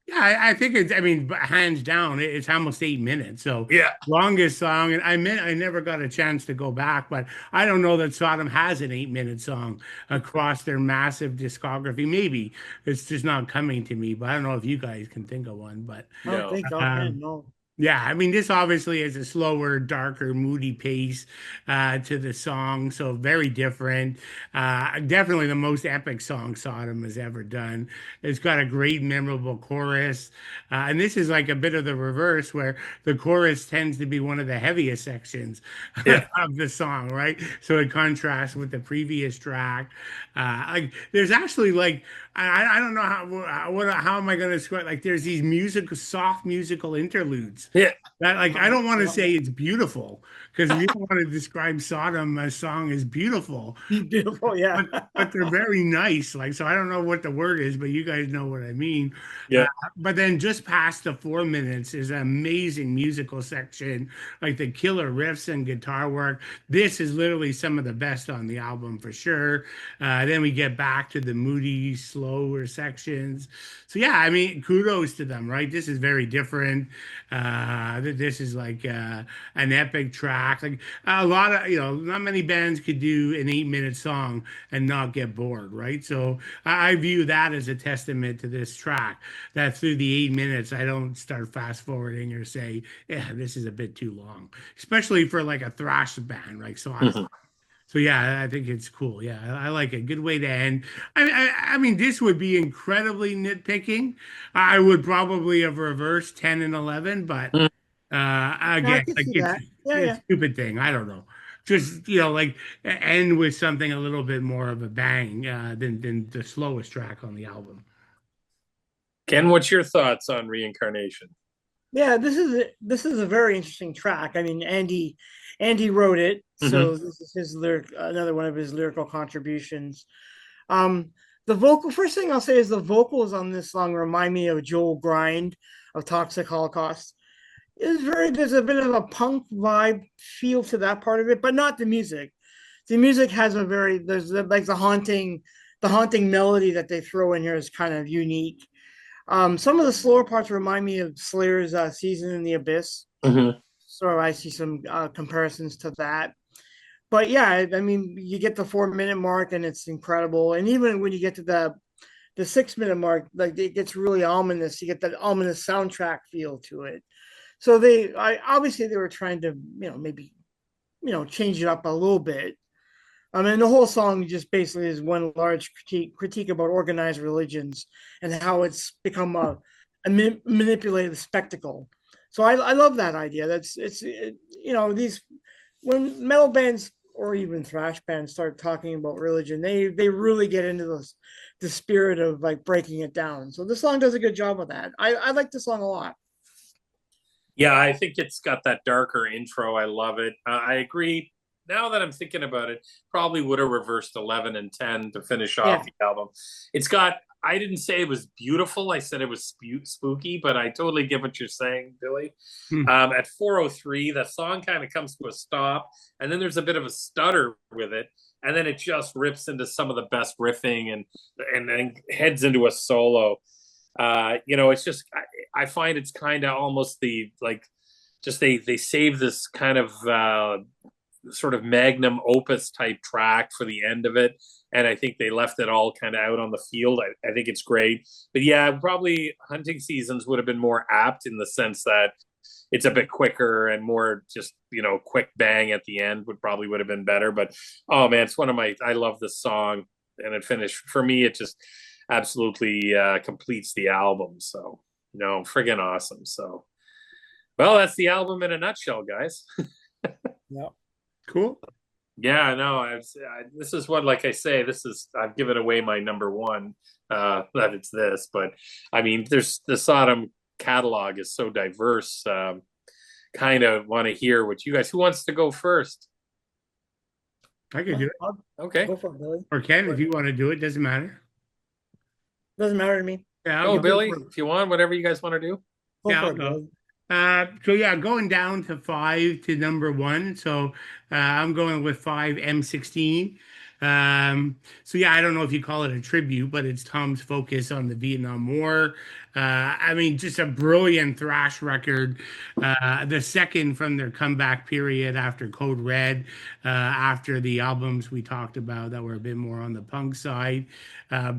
Yeah, I think I mean, hands down, it's almost 8 minutes. So Yeah. longest song, and I never got a chance to go back, but I don't know that Sodom has an 8 minute song across their massive discography. Maybe it's just not coming to me, but I don't know if you guys can think of one. But I don't No. think offhand. um, No. Yeah, I mean, this obviously is a slower, darker, moody pace to the song, so very different. Definitely the most epic song Sodom has ever done. It's got a great, memorable chorus, and this is like a bit of the reverse, where the chorus tends to be one of the heaviest sections Yeah. of the song, right? So it contrasts with the previous track. Like, there's actually like I don't know how am I going to describe, like there's these soft musical interludes Yeah. that, like, I don't want to Yeah. say it's beautiful because we don't want to describe Sodom as song as beautiful, Beautiful, yeah. but they're very nice. Like, so I don't know what the word is, but you guys know what I mean. Uh, Yeah. but then just past the 4 minutes is an amazing musical section, like the killer riffs and guitar work. This is literally some of the best on the album for sure. Then we get back to the moody, slower sections. So yeah, I mean, kudos to them, right? This is very different. This is like an epic track. Like a lot of, not many bands could do an 8 minute song and not get bored, right? So I view that as a testament to this track. That through the 8 minutes, I don't start fast forwarding or say, yeah, this is a bit too long, especially for like a thrash band, right? Mhm. So yeah, I think it's cool. Yeah, I like it. Good way to end. I mean, this would be incredibly nitpicking. I would probably have reversed 10 and 11, but Mm. I again, can like see it's that. Yeah, it's yeah. a stupid thing. I don't know. Just like end with something a little bit more of a bang than the slowest track on the album. Ken, what's your thoughts on reincarnation? Yeah, this is a very interesting track. I mean, Andy wrote it, Hmm. so this is his another one of his lyrical contributions. Um, the vocal first thing I'll say is the vocals on this song remind me of Joel Grind of Toxic Holocaust. There's a bit of a punk vibe feel to that part of it, but not the music. The music has a very like the haunting melody that they throw in here is kind of unique. Some of the slower parts remind me of Slayer's "Season in the Abyss," Hmm. so I see some comparisons to that. But yeah, I mean, you get the 4 minute mark and it's incredible, and even when you get to the 6 minute mark, like it gets really ominous. You get that ominous soundtrack feel to it. So obviously they were trying to maybe change it up a little bit. I mean, the whole song just basically is one large critique about organized religions and how it's become a manipulated spectacle. So I love that idea. These when metal bands or even thrash bands start talking about religion, they really get into the spirit of like breaking it down. So this song does a good job of that. I like this song a lot. Yeah, I think it's got that darker intro. I love it. I agree. Now that I'm thinking about it, probably would have reversed 11 and 10 to finish off Yeah. the album. It's got, I didn't say it was beautiful. I said it was spooky, but I totally get what you're saying, Billy. Hmm. At 4:03, the song kind of comes to a stop, and then there's a bit of a stutter with it, and then it just rips into some of the best riffing and then heads into a solo. It's just I find it's kind of almost the like just they save this kind of sort of magnum opus type track for the end of it, and I think they left it all kind of out on the field. I think it's great, but yeah, probably Hunting Seasons would have been more apt in the sense that it's a bit quicker and more just quick bang at the end would have been better. But oh man, it's one of my I love this song, and it finished for me. It just absolutely completes the album. So friggin' awesome. So well, that's the album in a nutshell, guys. Yeah. Cool. Yeah, no, this is what, like I say, I've given away my number one, that it's this, but I mean, there's the Sodom catalog is so diverse. Kind of want to hear what you guys, who wants to go first? I could do it. Okay. Go for it, Billy. Or Ken, if you want to do it, doesn't matter. Doesn't matter to me. Yeah, Oh, I'll Billy, if you want, whatever you guys want to do. Go yeah, for I'll it, go. Billy. So yeah, going down to 5 to number 1. So I'm going with 5 M16. So yeah, I don't know if you call it a tribute, but it's Tom's focus on the Vietnam War. I mean, just a brilliant thrash record. The second from their comeback period after Code Red, after the albums we talked about that were a bit more on the punk side.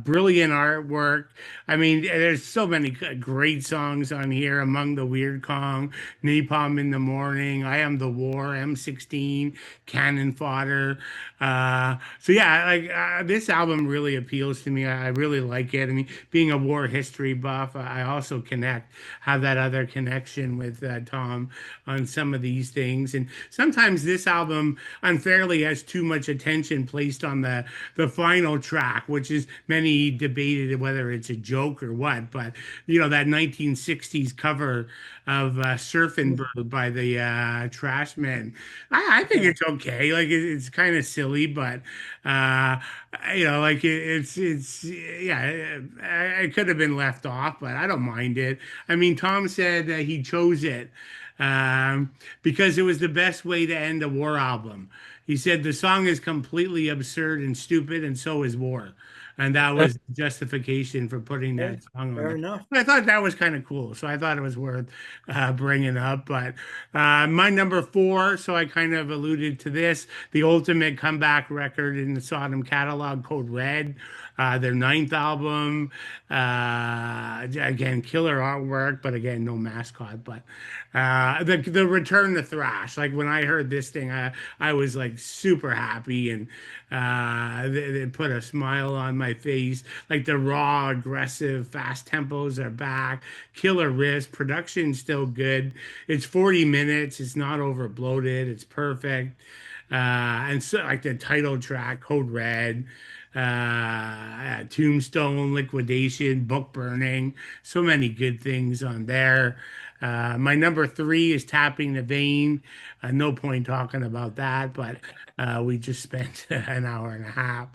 Brilliant artwork. I mean, there's so many great songs on here. Among the Weird Kong, Napalm in the Morning, I Am the War, M16, Cannon Fodder. So yeah, like this album really appeals to me. I really like it. I mean, being a war history buff, I also have that other connection with Tom on some of these things. And sometimes this album unfairly has too much attention placed on the final track, which is many debated whether it's a joke or what. But you know, that 1960s cover of Surfin' Bird by the Trashmen. I think it's okay. Like it's kind of silly, but uh, you know, like it's yeah, it could have been left off, but I don't mind it. I mean, Tom said that he chose it because it was the best way to end a war album. He said the song is completely absurd and stupid, and so is war. And that was justification for putting Okay, that song on fair there. enough. I thought that was kind of cool, so I thought it was worth bringing up. But my number four, so I kind of alluded to this, the ultimate comeback record in the Sodom catalog, Code Red, their ninth album. Again, killer artwork, but again, no mascot. But the return to thrash, like when I heard this thing, I was like super happy, and they put a smile on my face. Like the raw, aggressive, fast tempos are back. Killer riffs, production still good. It's 40 minutes. It's not over bloated. It's perfect. And so like the title track, Code Red, Tombstone, Liquidation, Book Burning, so many good things on there. My number three is Tapping the Vein. No point talking about that, but we just spent an hour and a half.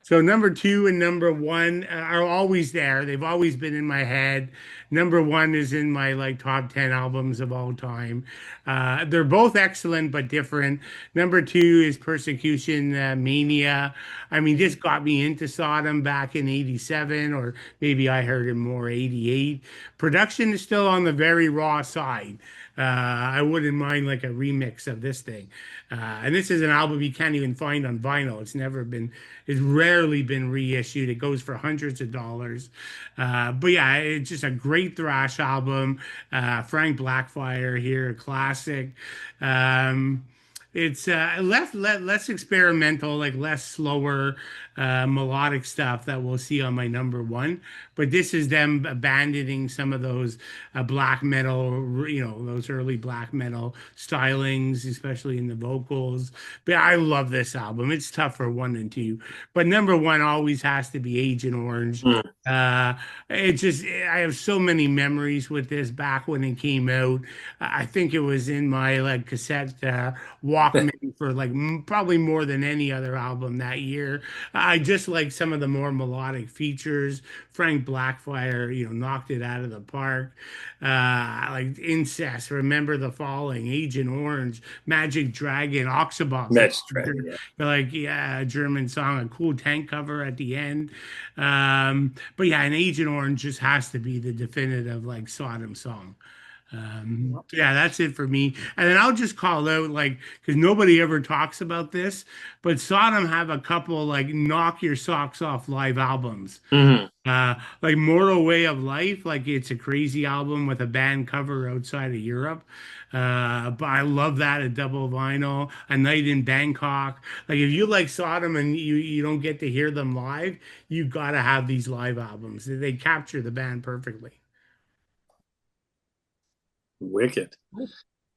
So number two and number one are always there. They've always been in my head. Number one is in my like top 10 albums of all time. They're both excellent but different. Number two is Persecution Mania. I mean, this got me into Sodom back in 87, or maybe I heard it more 88. Production is still on the very raw side. I wouldn't mind like a remix of this thing. And this is an album you can't even find on vinyl. It's rarely been reissued. It goes for hundreds of dollars. But yeah, it's just a great thrash album. Frank Blackfire here, a classic. It's less experimental, like less slower melodic stuff that we'll see on my number one. But this is them abandoning some of those black metal, you know, those early black metal stylings, especially in the vocals. But I love this album. It's tough for one and two, but number one always has to be Agent Orange. Mm. It just, I have so many memories with this back when it came out. I think it was in my like cassette Walkman for like probably more than any other album that year. I just like some of the more melodic features. Frank Blackfire, you know, knocked it out of the park. Like Incest, Remember the Falling, Agent Orange, Magic Dragon, Oxabox. Match Dragon, yeah. Like, yeah, a German song, a cool tank cover at the end. But yeah, an Agent Orange just has to be the definitive like Sodom song. Yeah, that's it for me. And then I'll just call out like because nobody ever talks about this, but Sodom have a couple like knock your socks off live albums. Mm-hmm. Like Mortal Way of Life, like it's a crazy album with a band cover outside of Europe. But I love that a double vinyl, A Night in Bangkok. Like if you like Sodom and you don't get to hear them live, you got to have these live albums. They capture the band perfectly. Wicked.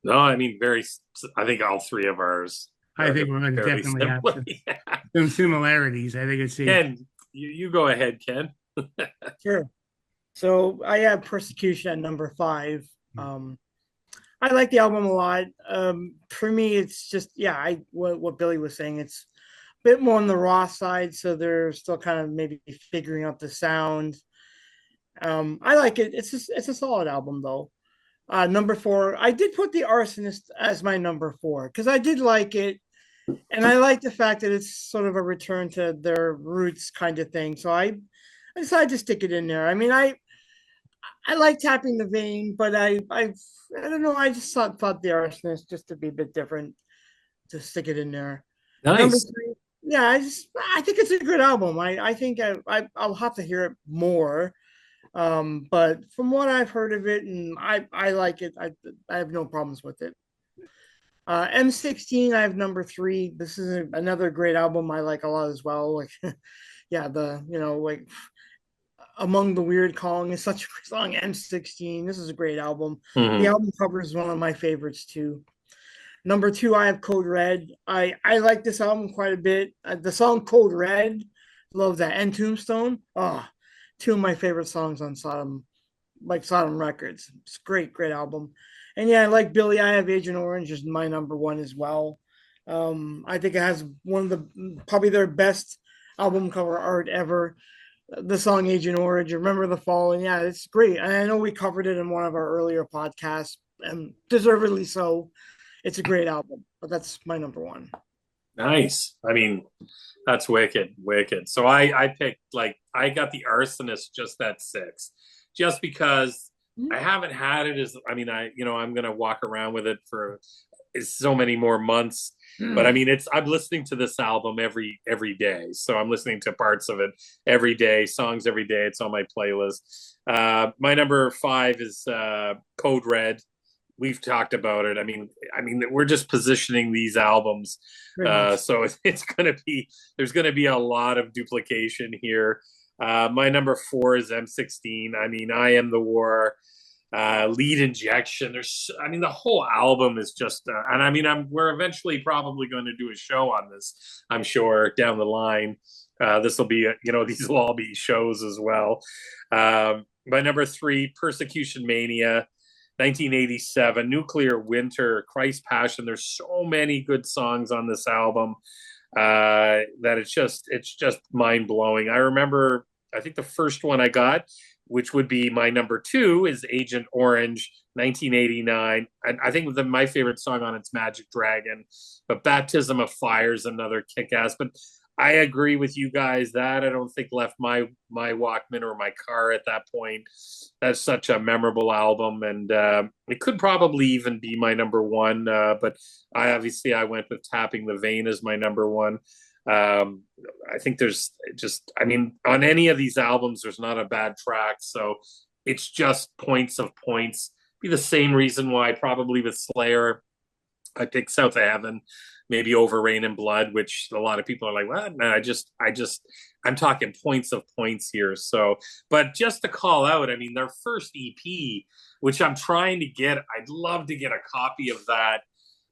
No, I mean, I think all three of ours I think we're going to very definitely have similar. Yeah. some similarities. I think it's safe. Ken, you go ahead, Ken. Sure. So I have Persecution at number five. I like the album a lot. For me, it's just what Billy was saying. It's a bit more on the raw side, so they're still kind of maybe figuring out the sound. I like it. It's a solid album though. Number four, I did put The Arsonist as my number four because I did like it. And I like the fact that it's sort of a return to their roots kind of thing. So I decided to stick it in there. I mean, I like tapping the vein, but I don't know. I just thought the arsonist just to be a bit different to stick it in there. Number Nice. three, yeah, I think it's a good album. I think I'll have to hear it more. But from what I've heard of it, and I like it. I have no problems with it. M16, I have number three. This is another great album I like a lot as well. Like, yeah, like Among the Weird Calling is such a great song. M16, this is a great album. The Mhm. album cover is one of my favorites too. Number two, I have Code Red. I like this album quite a bit. The song Code Red, love that. And Tombstone, oh, two of my favorite songs on Sodom, like Sodom Records. It's a great album. And yeah, like Billy, I have Agent Orange is my number one as well. I think it has one of the probably their best album cover art ever. The song Agent Orange, Remember the Fall, and yeah, it's great. And I know we covered it in one of our earlier podcasts, and deservedly so. It's a great album, but that's my number one. Nice. I mean, that's wicked, wicked. So I picked like I got the Arsonist just at six, just because I haven't had it as I mean I'm gonna walk around with it for so many more months. But I mean I'm listening to this album every day. So I'm listening to parts of it every day, songs every day. It's on my playlist. My number five is Code Red. We've talked about it. I mean, we're just positioning these albums, Pretty much. so it's going to be there's going to be a lot of duplication here. My number four is M16. I mean, I Am the War, Lead Injection. The whole album is just, and I mean, we're eventually probably going to do a show on this. I'm sure down the line. This will be, these will all be shows as well. My number three, Persecution Mania. 1987, Nuclear Winter, Christ Passion. There's so many good songs on this album that it's just mind blowing. I remember, I think the first one I got, which would be my number two, is Agent Orange, 1989. And I think my favorite song on it's Magic Dragon, but Baptism of Fire is another kick ass. But I agree with you guys that I don't think left my Walkman or my car at that point. That's such a memorable album, and it could probably even be my number one. But I went with Tapping the Vein as my number one. I think there's just, I mean, on any of these albums, there's not a bad track. So it's just points of points. Be the same reason why probably with Slayer, I picked South of Heaven, maybe over Rain and Blood, which a lot of people are like, what? No, I'm talking points of points here. So, but just to call out, I mean, their first EP, which I'm trying to get, I'd love to get a copy of that.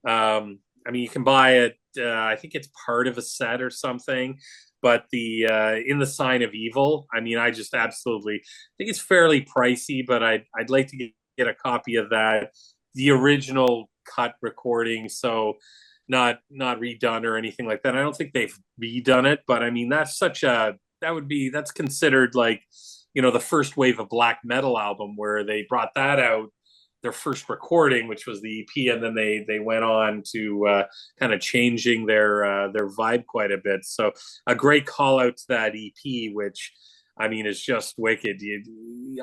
I mean, you can buy it. I think it's part of a set or something. But the In the Sign of Evil, I mean, I just absolutely I think it's fairly pricey, but I'd like to get a copy of that, the original cut recording, so not redone or anything like that. I don't think they've redone it, but I mean that's considered like the first wave of black metal album where they brought that out, their first recording, which was the EP, and then they went on to kind of changing their vibe quite a bit. So a great call out to that EP, which I mean is just wicked.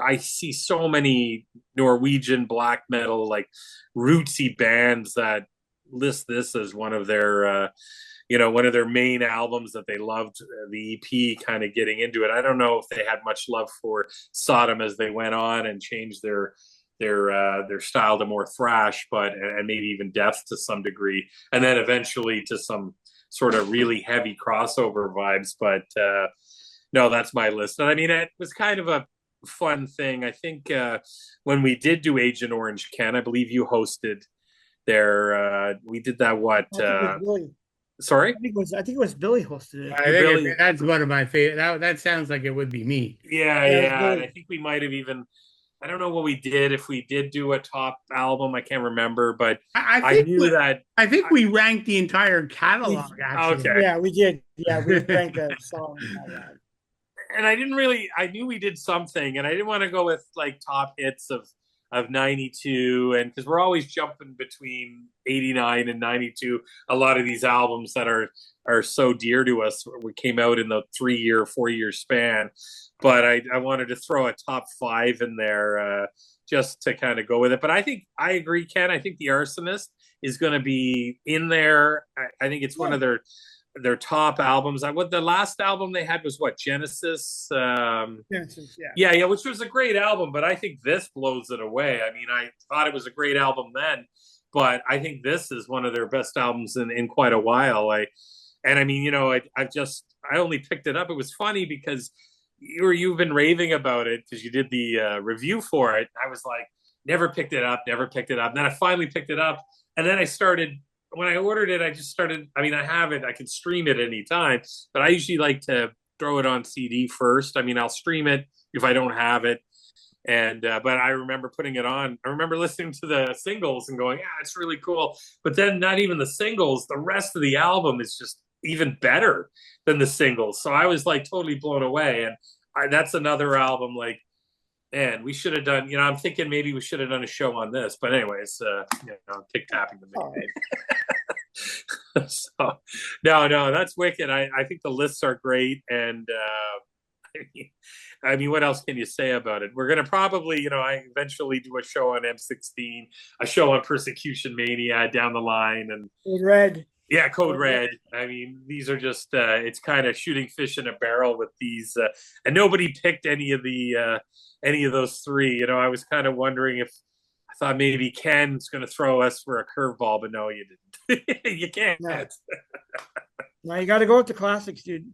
I see so many Norwegian black metal like rootsy bands that list this as one of their one of their main albums that they loved. The EP kind of getting into it. I don't know if they had much love for Sodom as they went on and changed their style to more thrash, but and maybe even death to some degree, and then eventually to some sort of really heavy crossover vibes. But no, that's my list. And I mean, it was kind of a fun thing. I think when we did do Agent Orange, Ken, I believe you hosted there. We did that. What? I think it was Billy. Sorry. I think it was Billy hosted it. I think Billy. that's one of my favorite. That sounds like it would be me. Yeah, Yeah, yeah. And I think we might have even. I don't know what we did. If we did do a top album, I can't remember. But I knew that. I think we ranked the entire catalog. Actually, Okay. Yeah, we did. Yeah, we ranked the song and all that. And I didn't really. I knew we did something, and I didn't want to go with like top hits of of 92, and because we're always jumping between 89 and 92, a lot of these albums that are so dear to us, we came out in the 3-year 4-year span. But I wanted to throw a top 5 in there, just to kind of go with it. But I agree, Ken. I think The Arsonist is going to be in there. I think it's one of their top albums. What the last album they had was what, Genesis? Genesis, yeah, which was a great album, but I think this blows it away. I mean, I thought it was a great album then, but I think this is one of their best albums in quite a while. I mean, I only picked it up. It was funny because you've been raving about it because you did the review for it. I was like, never picked it up. And then I finally picked it up, and then I started. When I ordered it, I just started. I mean, I have it. I can stream it anytime, but I usually like to throw it on CD first. I mean, I'll stream it if I don't have it. And but I remember putting it on. I remember listening to the singles and going, "Yeah, it's really cool." But then, not even the singles. The rest of the album is just even better than the singles. So I was like totally blown away. And that's another album. Like, man, we should have done. I'm thinking maybe we should have done a show on this. But anyways, tick tapping the mic. So no, that's wicked. I think the lists are great, and I mean, what else can you say about it? We're gonna probably, I eventually do a show on M16, a show on Persecution Mania down the line, and Code Red. Yeah, Code Red. I mean, these are just it's kind of shooting fish in a barrel with these, and nobody picked any of those three. I was kind of wondering if I thought maybe Ken's going to throw us for a curveball, but no, you didn't. You can't. No, you got to go with the classics, dude.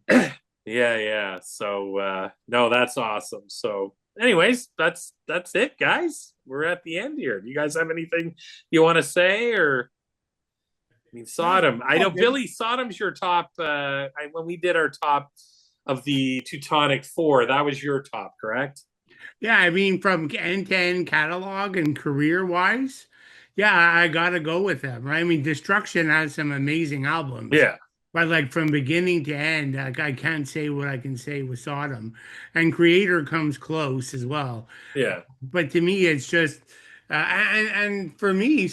Yeah. So no, that's awesome. So, anyways, that's it, guys. We're at the end here. Do you guys have anything you want to say, or? I mean, Sodom. I know, Billy, Sodom's your top. When we did our top of the Teutonic 4, that was your top, correct? Yeah, I mean, from end-to-end catalog and career-wise, yeah, I gotta go with them, right? I mean, Destruction has some amazing albums. Yeah. But like from beginning to end, like I can't say what I can say with Sodom. And Creator comes close as well. Yeah. But to me, it's just and for me,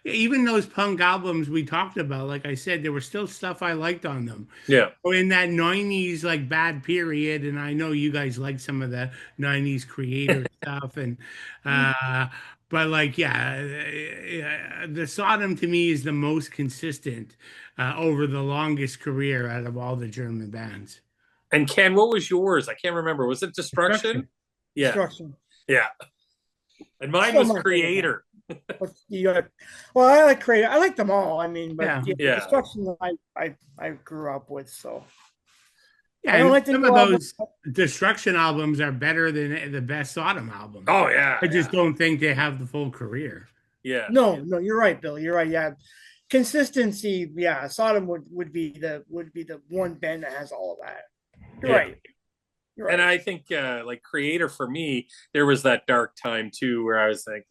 even those punk albums we talked about, like I said, there was still stuff I liked on them. Yeah. So in that 90s like bad period, and I know you guys like some of the 90s Creator stuff, and but like the Sodom to me is the most consistent over the longest career out of all the German bands. And Ken, what was yours? I can't remember. Was it Destruction? Yeah. Destruction. Yeah. And mine was Creator. Well, I like Creator. I like them all. I mean, but yeah. Destruction I grew up with, so. Yeah, I don't like some of those Destruction albums are better than the best Sodom album. Oh yeah. I just don't think they have the full career. Yeah. No, you're right, Bill. You're right. Yeah. Consistency, yeah. Sodom would be the one band that has all of that. You're right. And I think like Creator, for me, there was that dark time too where I was like,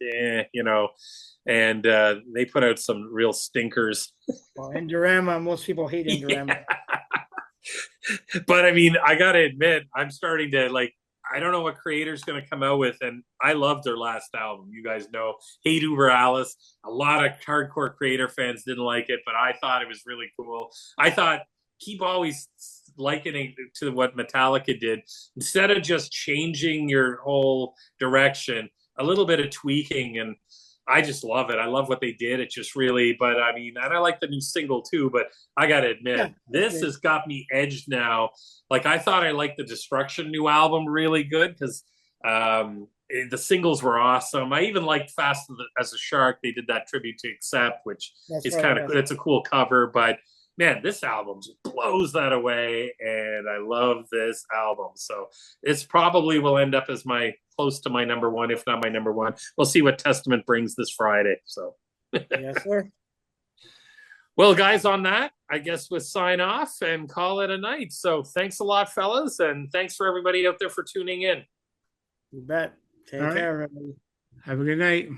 and they put out some real stinkers. Well, Endorama, most people hate Endorama. Yeah. But I mean, I gotta admit, I'm starting to like, I don't know what Creator's going to come out with, and I loved their last album. You guys know, Hate Uber Alice. A lot of hardcore Creator fans didn't like it, but I thought it was really cool. I thought, keep always likening to what Metallica did. Instead of just changing your whole direction, a little bit of tweaking, and I just love it. I love what they did. It just really, but I mean, and I like the new single too, but I got to admit, this has got me edged now. Like, I thought I liked the Destruction new album really good because the singles were awesome. I even liked Fast as a Shark. They did that tribute to Accept, which is kind of, it's a cool cover, but man, this album just blows that away, and I love this album. So it's probably will end up as close to my number one, if not my number one. We'll see what Testament brings this Friday. So yes, sir. Well, guys, on that, I guess we'll sign off and call it a night. So thanks a lot, fellas, and thanks for everybody out there for tuning in. You bet. Take care, everybody. Have a good night.